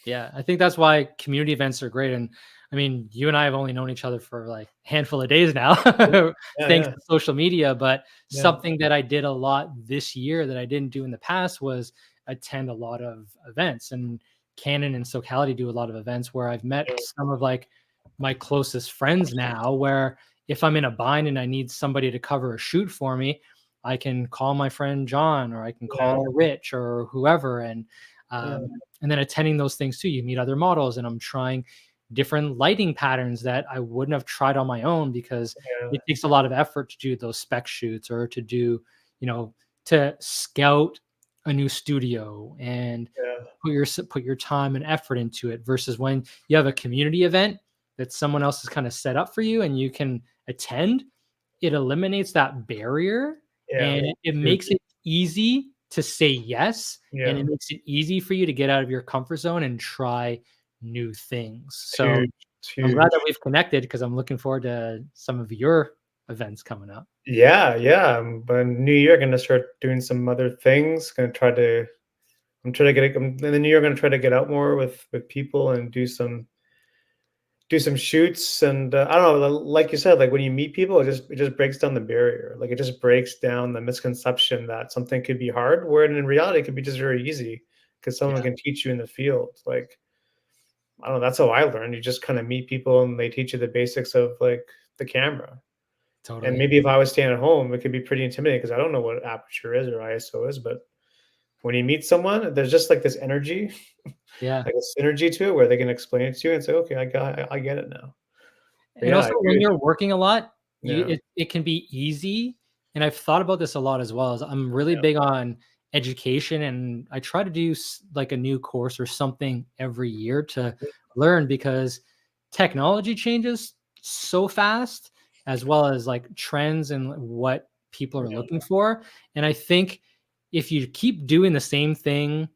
Yeah, I think that's why community events are great. And I mean, you and I have only known each other for like a handful of days now, Yeah, yeah, thanks yeah, to social media. But yeah. something that I did a lot this year that I didn't do in the past was attend a lot of events. And Canon and Socality do a lot of events where I've met Yeah. some of like my closest friends now, where if I'm in a bind and I need somebody to cover a shoot for me, I can call my friend John, or I can Yeah, call Rich or whoever. yeah, And then attending those things too, you meet other models, and I'm trying different lighting patterns that I wouldn't have tried on my own, because yeah, it takes a lot of effort to do those spec shoots, or to do, you know, to scout a new studio and yeah, put your time and effort into it, versus when you have a community event that someone else has kind of set up for you and you can attend. It eliminates that barrier, yeah. and it makes Huge. it easy to say yes, and Yeah, it makes it easy for you to get out of your comfort zone and try new things. it's So huge. It's I'm glad that huge. we've connected, because I'm looking forward to some of your events coming up. Yeah, yeah. But in New Year, gonna start doing some other things. Gonna try to. I'm trying to get. In the New Year, gonna try to get out more with people and do some shoots. And I don't know. Like you said, like when you meet people, it just breaks down the barrier. Like it just breaks down the misconception that something could be hard, where in reality it could be just very easy because someone Yeah, can teach you in the field. Like I don't know. That's how I learned. You just kind of meet people and they teach you the basics of like the camera. And totally. maybe if I was staying at home, it could be pretty intimidating because I don't know what aperture is or ISO is. But when you meet someone, there's just like this energy, Yeah. like a synergy to it, where they can explain it to you and say, "Okay, I get it now." But And yeah, I also agree when with you're you. working a lot, Yeah, it can be easy. And I've thought about this a lot as well. As I'm really yeah, big on education, and I try to do like a new course or something every year to learn, because technology changes so fast, as well as like trends and what people are yeah, looking for. And I think if you keep doing the same thing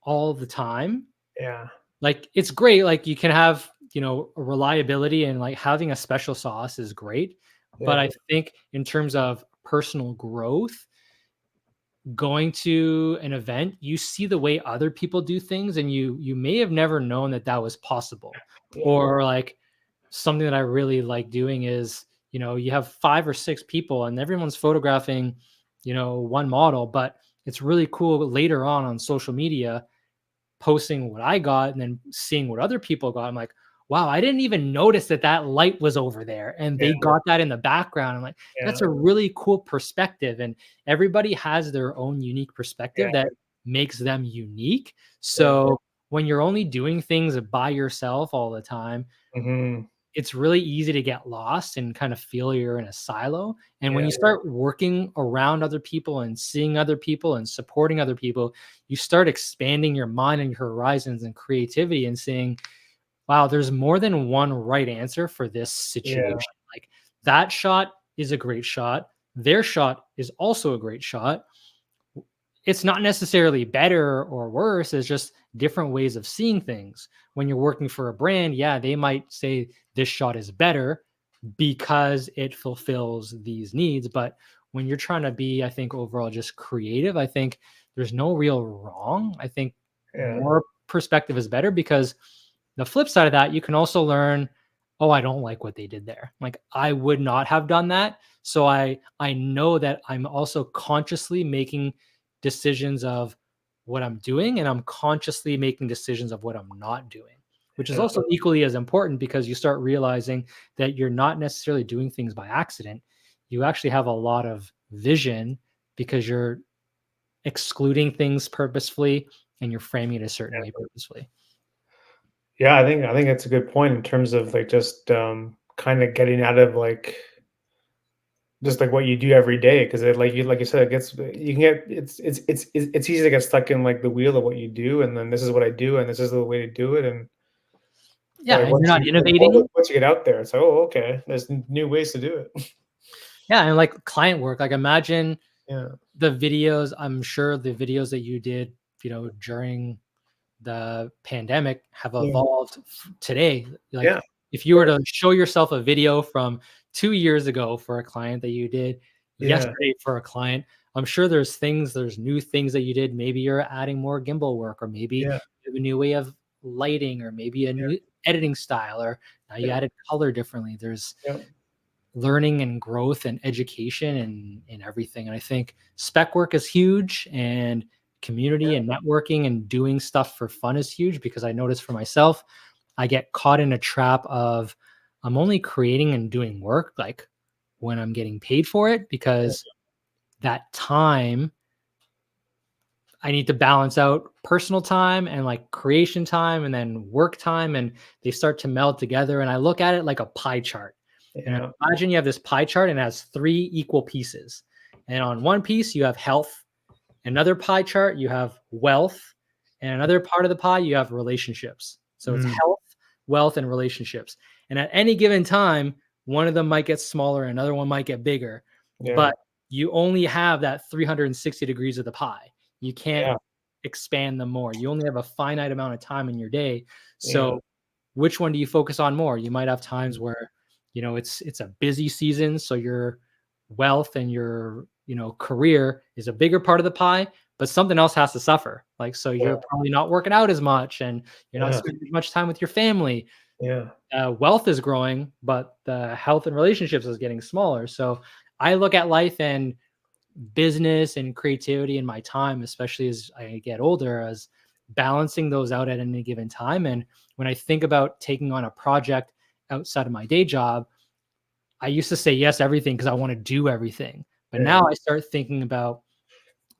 all the time, yeah, like, it's great, like, you can have, a reliability, and, like, having a special sauce is great, but yeah, I think in terms of personal growth, going to an event, you see the way other people do things, and you may have never known that that was possible. yeah, Or, like, something that I really like doing is, you have 5 or 6 people and everyone's photographing, one model, but it's really cool later on social media, posting what I got and then seeing what other people got. I'm like, wow, I didn't even notice that that light was over there and yeah, they got that in the background. I'm like, yeah, that's a really cool perspective. And everybody has their own unique perspective yeah, that makes them unique. yeah. So when you're only doing things by yourself all the time, Mhm. it's really easy to get lost and kind of feel you're in a silo. And when Yeah, you start working around other people and seeing other people and supporting other people, you start expanding your mind and your horizons and creativity, and saying, wow, there's more than one right answer for this yeah, situation. Like, that shot is a great shot. Their shot is also a great shot. It's not necessarily better or worse, it's just different ways of seeing things. When you're working for a brand, yeah, they might say this shot is better because it fulfills these needs. But when you're trying to be, I think, overall just creative, I think there's no real wrong. I think yeah, more perspective is better, because the flip side of that, you can also learn, oh, I don't like what they did there. Like, I would not have done that. So I know that I'm also consciously making decisions of what I'm doing, and I'm consciously making decisions of what I'm not doing, which is yeah, also equally as important, because you start realizing that you're not necessarily doing things by accident. You actually have a lot of vision, because you're excluding things purposefully and you're framing it a certain way yeah. purposefully. Yeah, I think that's a good point in terms of like just kind of getting out of like just like what you do every day because it like you said it gets you can get it's easy to get stuck in like the wheel of what you do and then this is what I do and this is the way to do it and but Yeah, like and you're once not you get forward, innovating. once you get out there it's like oh okay there's new ways to do it. Yeah, and like client work, like imagine Yeah, the videos. I'm sure the videos that you did, during the pandemic have yeah, evolved today. yeah, Like, of if you were course. to show yourself a video from 2 years ago for a client that you did Yeah, yesterday for a client, I'm sure there's new things that you did. Maybe you're adding more gimbal work, or maybe Yeah. you have a new way of lighting, or maybe a new editing style, or now you Yeah. added color differently. There's Yeah. learning and growth and education and everything. And I think spec work is huge, and community and networking and doing stuff for fun is huge, because I notice for myself, I get caught in a trap of I'm only creating and doing work like when I'm getting paid for it, because that time I need to balance out personal time and like creation time and then work time, and they start to meld together. And I look at it like a pie chart. And Yeah. imagine you have this pie chart and it has 3 equal pieces. And on one piece you have health, another pie chart you have wealth, and another part of the pie you have relationships. So it's health, wealth, and relationships. And at any given time, one of them might get smaller, another one might get bigger. Yeah. But you only have that 360 degrees of the pie. You can't expand them more. You only have a finite amount of time in your day. So which one do you focus on more? You might have times where, it's a busy season, so your wealth and your, career is a bigger part of the pie, but something else has to suffer. Like, so you're probably not working out as much, and you're not spending as much time with your family. Yeah. Wealth is growing, but the health and relationships is getting smaller. So I look at life and business and creativity in my time, especially as I get older, as balancing those out at any given time. And when I think about taking on a project outside of my day job, I used to say yes to everything because I want to do everything. But now I start thinking about,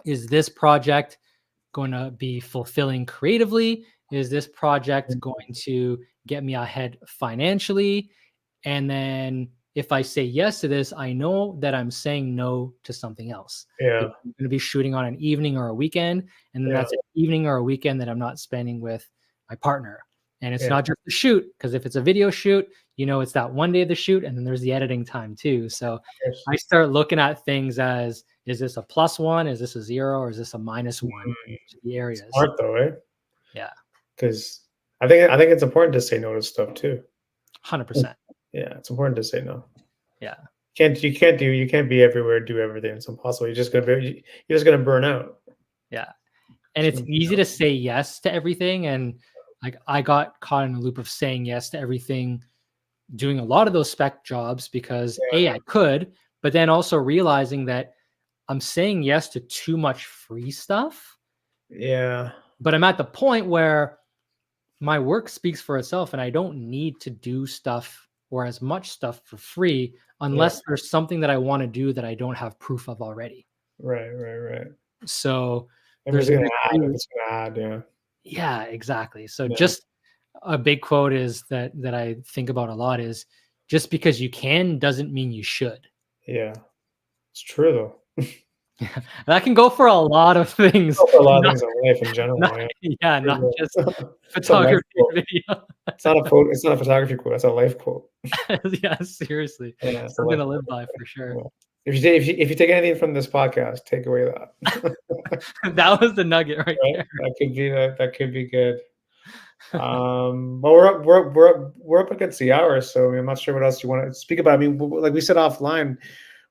is this project going to be fulfilling creatively? Is this project going to get me ahead financially? And then if I say yes to this, I know that I'm saying no to something else. Yeah. I'm going to be shooting on an evening or a weekend, and then that's an evening or a weekend that I'm not spending with my partner. And it's not just the shoot, because if it's a video shoot, it's that one day of the shoot, and then there's the editing time too. So I start looking at things as, is this a +1? Is this a 0? Or is this a -1 to the areas? Smart though, eh? Yeah. Because I think it's important to say no to stuff too. 100%. Yeah, it's important to say no. Yeah. You can't be everywhere, do everything. It's impossible. You're just gonna burn out. Yeah. And it's easy to say yes to everything. And like, I got caught in a loop of saying yes to everything, doing a lot of those spec jobs because I could, but then also realizing that I'm saying yes to too much free stuff. Yeah. But I'm at the point where my work speaks for itself, and I don't need to do stuff or as much stuff for free unless there's something that I want to do that I don't have proof of already. Right. So It's gonna add, yeah, exactly. So just a big quote is that I think about a lot is, just because you can doesn't mean you should. Yeah. It's true though. That can go for a lot of things. For a lot of things in life in general. Not just It's photography video. It's not a photography quote. That's a life quote. Yeah, seriously. Yeah, Something to live by for sure. Yeah. If you take anything from this podcast, take away that. That was the nugget right there. That could be good. But we're up against the hour, so I'm not sure what else you want to speak about. I mean, like we said offline,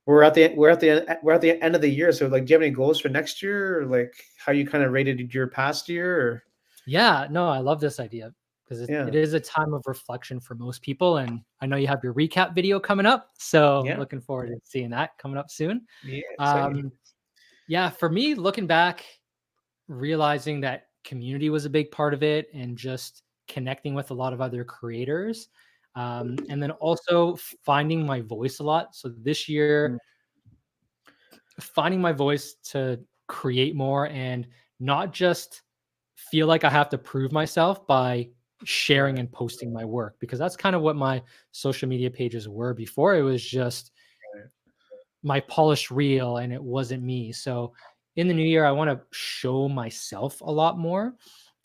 we're at the end of the year. So, like, do you have any goals for next year, or like how you kind of rated your past year? Or? Yeah, no, I love this idea because it is a time of reflection for most people, and I know you have your recap video coming up, so I'm looking forward to seeing that coming up soon. For me, looking back, realizing that community was a big part of it, and just connecting with a lot of other creators. And then also finding my voice a lot. So this year, finding my voice to create more and not just feel like I have to prove myself by sharing and posting my work, because that's kind of what my social media pages were before. It was just my polished reel and it wasn't me. So in the new year, I want to show myself a lot more.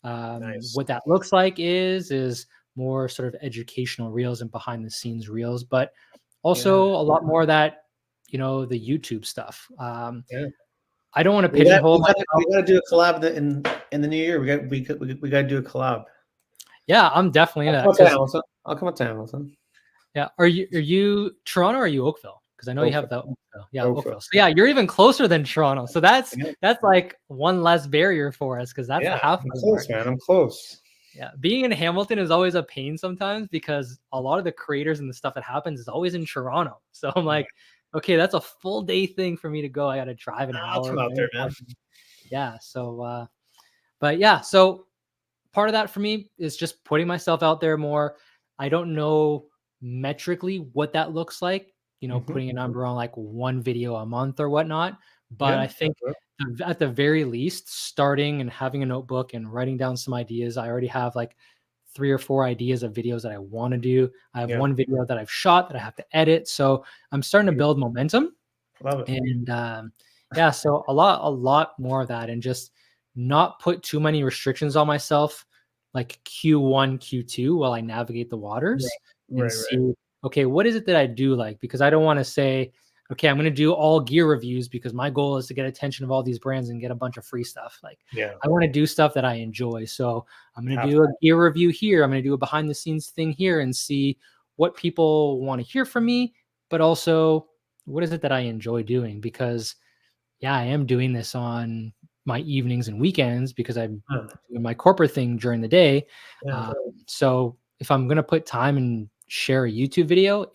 What that looks like is more sort of educational reels and behind the scenes reels, but also a lot more of that, the YouTube stuff. I don't want to pigeonhole myself. We got to do a collab in the new year. We got to do a collab. Yeah, I'm definitely in that. I'll come up to Hamilton. Yeah. Are you Toronto or are you Oakville? Because because I know you have Oakville. the yeah, Oakville. Oakville. So yeah, you're even closer than Toronto. So that's Yeah, like one less barrier for us because that's the yeah, I'm halfway mark. close, man. I'm close. Yeah, being in Hamilton is always a pain sometimes because a lot of the creators and the stuff that happens is always in Toronto. So I'm Yeah. like, okay, that's a full day thing for me to go. I got to drive an I'll hour. come out there, man. Yeah. So, but yeah, so part of that for me is just putting myself out there more. I don't know metrically what that looks like, Mhm. putting a number on like one video a month or whatnot. But Yeah. I think at the very least, starting and having a notebook and writing down some ideas. I already have like 3 or 4 ideas of videos that I want to do. I have Yeah. one video that I've shot that I have to edit. So I'm starting to build momentum. Love it. And yeah, so a lot more of that, and just not put too many restrictions on myself, like Q1, Q2, while I navigate the waters and Right. see, okay, what is it that I do like? Because I don't want to say, okay, I'm going to do all gear reviews because my goal is to get attention of all these brands and get a bunch of free stuff. Like, Yeah. I want to do stuff that I enjoy. So I'm going to Have do a gear review here. I'm going to do a behind the scenes thing here and see what people want to hear from me, but also what is it that I enjoy doing? Because yeah, I am doing this on my evenings and weekends because I'm Yeah. doing my corporate thing during the day. Yeah. So if I'm going to put time and share a YouTube video,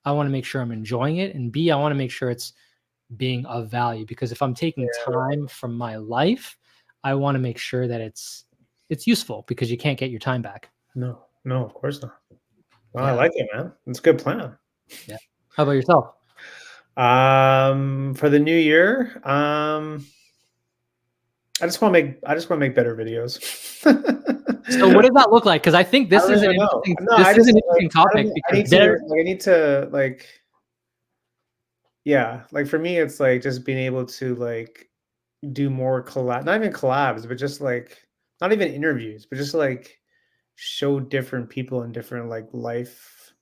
I want to make sure I'm enjoying it. And B, I want to make sure it's being of value, because if I'm taking time from my life, I want to make sure that it's useful, because you can't get your time back. No, of course not. Well, I Yeah. like it, man. It's a good plan. Yeah. How about yourself? For the new year, I just want to make better videos. So what does that look like? Because I think I this don't is an really know. interesting, No, this I is just an like interesting topic I because there, need to like yeah, like for me it's like just being able to like do more not even collabs, but just like not even interviews, but just like show different people in different like life,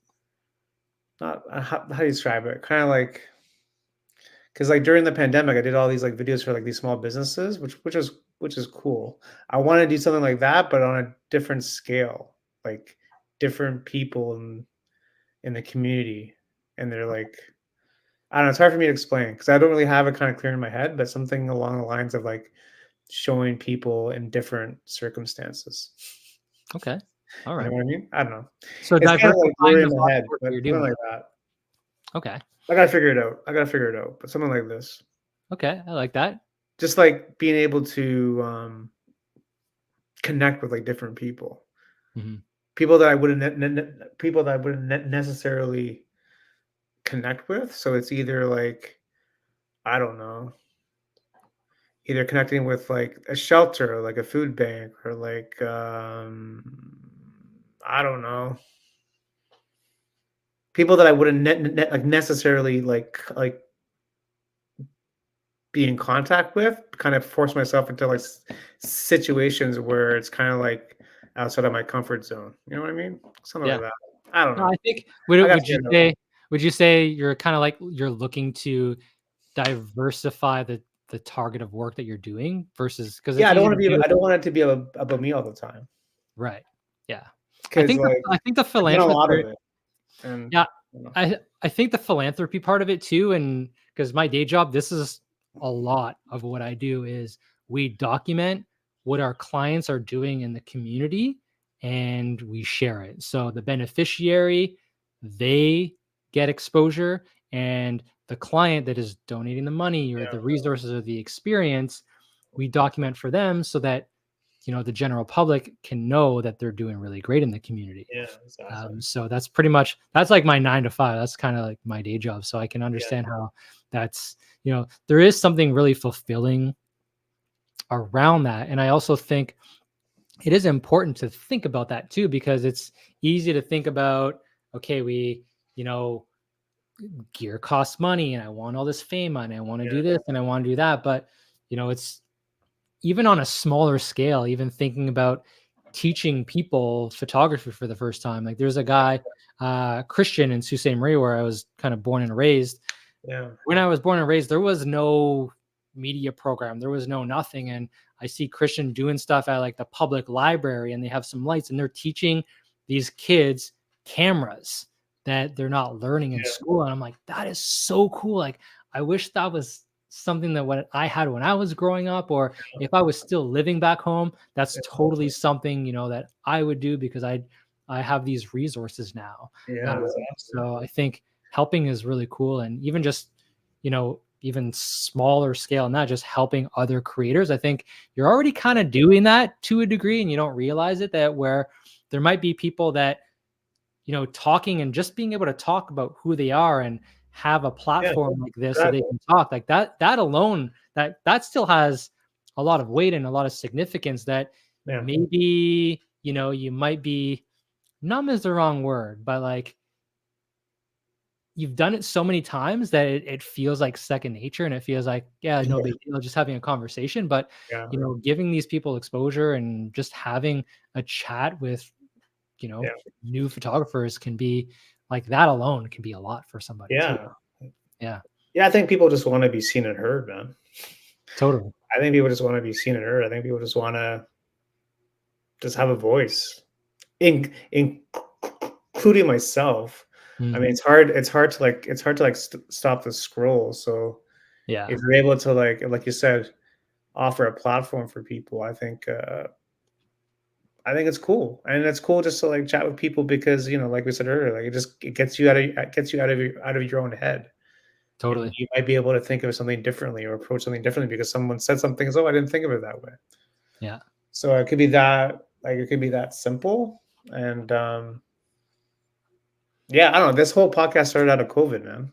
not how do you describe it? Kind of like, because like during the pandemic, I did all these like videos for like these small businesses, which is cool. I want to do something like that, but on a different scale, like different people in the community, and they're like, I don't know. It's hard for me to explain because I don't really have it kind of clear in my head, but something along the lines of like showing people in different circumstances. okay, all You know right. what I mean? I don't know. So It's kind of like diversifying blurry the in my body head, work that but you're something doing. like that. Okay, I gotta figure it out. But something like this. okay, I like that. Just like being able to connect with like different people, Mhm. people that I wouldn't people that I wouldn't necessarily connect with. So it's either like, I don't know, either connecting with like a shelter, like a food bank, or like I don't know, people that I wouldn't like necessarily like be in contact with. Kind of force myself into like situations where it's kind of like outside of my comfort zone. You know what I mean? Something Yeah. like that. I don't No, know. I think I got to would you figure it out. say you're kind of like you're looking to diversify the target of work that you're doing versus, because Yeah, it's easy to do. I don't want it to be about me all the time Right. Yeah. because like I think the I've done a lot of philanthropy. it, and Yeah, you know, I think the philanthropy part of it too, and because my day job, this is a lot of what I do is we document what our clients are doing in the community and we share it. So the beneficiary, they get exposure, and the client that is donating the money or yeah, the resources or the experience, we document for them so that the general public can know that they're doing really great in the community. yeah, exactly. So that's pretty much, that's like my 9 to 5. That's kind of like my day job. So I can Yeah, understand how that's, there is something really fulfilling around that. And I also think it is important to think about that too, because it's easy to think about, okay, you know, gear costs money and I want all this fame and I want to yeah, do this and I want to do that. But, it's even on a smaller scale, even thinking about teaching people photography for the first time. Like there's a guy, Christian in Sault Ste. Marie, where I was kind of born and raised. yeah, When I was born and raised, there was no media program. There was no nothing. And I see Christian doing stuff at like the public library, and they have some lights and they're teaching these kids cameras that they're not learning in Yeah. school. And I'm like, that is so cool. Like, I wish that was something that what I had when I was growing up, or if I was still living back home, that's Yeah. totally something, that I would do because I have these resources now. Yeah, that's awesome. So I think helping is really cool. And even just, even smaller scale, not just helping other creators. I think you're already kind of doing that to a degree and you don't realize it, that where there might be people that, talking and just being able to talk about who they are and have a platform like this so they exactly. can talk like that alone, that still has a lot of weight and a lot of significance that Yeah. maybe, you might be, numb is the wrong word, but like you've done it so many times that it feels like second nature and it feels like, yeah, no big deal, just having a conversation. But, Yeah. giving these people exposure and just having a chat with, Yeah. new photographers can be like that alone can be a lot for somebody too. Yeah. Yeah, Yeah, I think people just want to be seen and heard, man. totally. I think people just want to be seen and heard. I think people just want to just have a voice, including myself. I mean, Mhm. it's hard to like, stop the scroll. So Yeah, if you're able to like you said, offer a platform for people, I think it's cool, and it's cool just to like chat with people because like we said earlier, like it gets you out of your own head, and totally. you might be able to think of something differently or approach something differently because someone said something. Oh, I didn't think of it that way. Yeah, So it could be that it could be that simple, and yeah, I don't know. This whole podcast started out of COVID, man.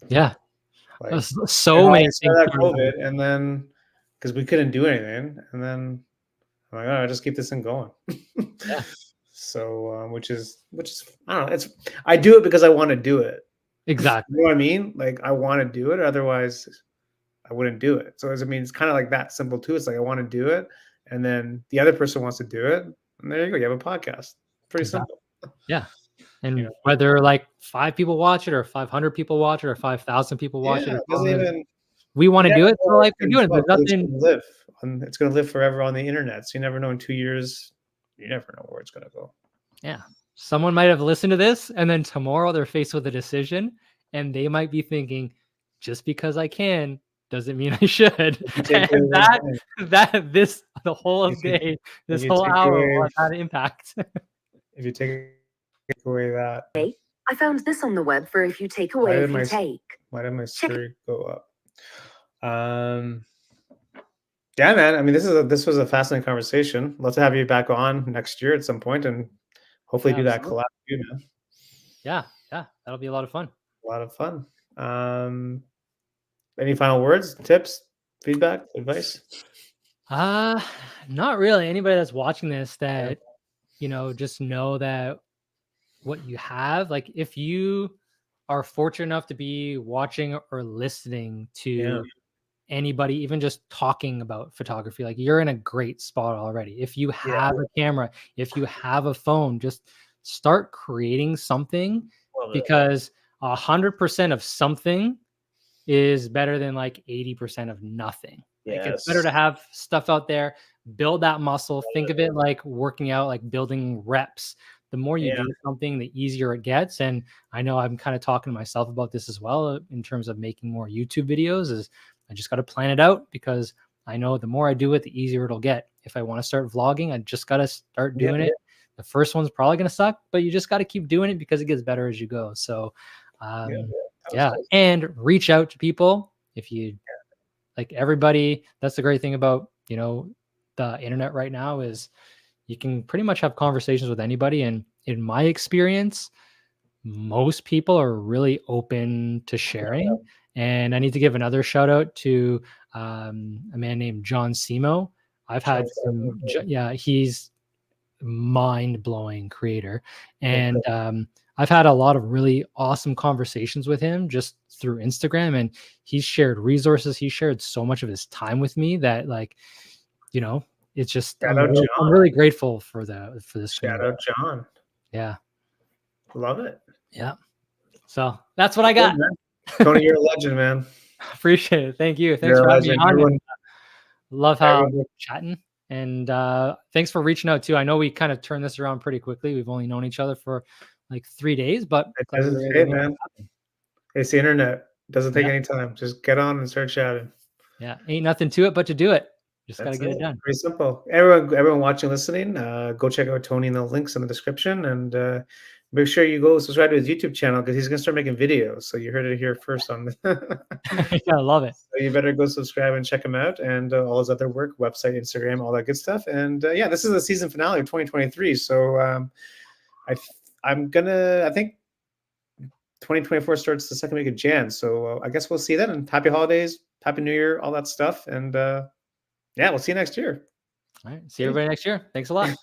yeah. Like So many it things. started out of COVID, and then because we couldn't do anything, and then I'm like, oh, just keep this thing going. Yeah, So, which is I don't know. I do it because I want to do it. You exactly. know what I mean? Like I want to do it, otherwise I wouldn't do it. So it's kind of like that simple too. It's like I want to do it, and then the other person wants to do it, and there you go. You have a podcast. Pretty Exactly. simple. Yeah. You And know? whether like 5 people watch it or 500 people watch it or 5,000 people watch it, Yeah, as it doesn't long as even. we want You to never do it, know so like we're doing it. There's where it's nothing. going to live. It's going to live forever on the internet. So you never know in 2 years. You never know where it's going to go. Yeah. Someone might have listened to this and then tomorrow they're faced with a decision and they might be thinking, just because I can doesn't mean I should. If you take away And one thing, the whole if of you day, if this you whole take hour will away have that impact. if you take away that, Hey, I found this on the web for if you take why away did if my you take. why did my Check it. Siri go up? Yeah, man. I mean, this was a fascinating conversation. Let's have you back on next year at some point, and hopefully Yeah, do that absolutely. collab too, man. Yeah, yeah, that'll be a lot of fun. A lot of fun. Any final words, tips, feedback, advice? Uh, Not really. Anybody that's watching this Yeah. that, just know that what you have, like if you are fortunate enough to be watching or listening Yeah. to anybody even just talking about photography, like you're in a great spot already. If you Yeah. have a camera, if you have a phone, just start creating something, Love it. because 100% of something is better than like 80% of nothing. Like it's better Yes. to have stuff out there, build that muscle. Think of it like working out, like building reps. The more you Yeah. do something, the easier it gets. And I know I'm kind of talking to myself about this as well, in terms of making more YouTube videos. Is I just got to plan it out, because I know the more I do it, the easier it'll get. If I want to start vlogging, I just got to start Yeah. doing it. The first one's probably going to suck, but you just got to keep doing it because it gets better as you go. So, yeah, and reach out to people if you like. Everybody, that's the great thing about the internet right now, is you can pretty much have conversations with anybody. And in my experience, most people are really open to sharing. And I need to give another shout out to a man named John Simo. I've had some, yeah, he's mind-blowing creator, and I've had a lot of really awesome conversations with him just through Instagram, and he's shared resources. He shared so much of his time with me that, like, it's just Shout out John. I'm really grateful for this Shout community. out John. Yeah, Love it. yeah. So that's what I got. Cool, man. Tony, you're a legend, man. Appreciate it. Thank you. Thanks You're for a having me legend. on. Love how everyone- we're chatting, and thanks for reaching out too. I know we kind of turned this around pretty quickly. We've only known each other for like 3 days, but It glad we doesn't, were able hey to make it man, happen. it's the internet. Doesn't take Yeah, any time. Just get on and start chatting. yeah. Ain't nothing to it but to do it. Just got to That's get it. it done. Pretty simple. Everyone watching, listening, go check out Tony in the links in the description, and make sure you go subscribe to his YouTube channel because he's gonna start making videos. So you heard it here first on the. Yeah, I love it. So you better go subscribe and check him out, and all his other work, website, Instagram, all that good stuff. And yeah, this is the season finale of 2023. So I I think 2024 starts the second week of Jan. So I guess we'll see then. And happy holidays, happy New Year, all that stuff. And yeah, we'll see you next year. All right. See everybody next year. Thanks a lot.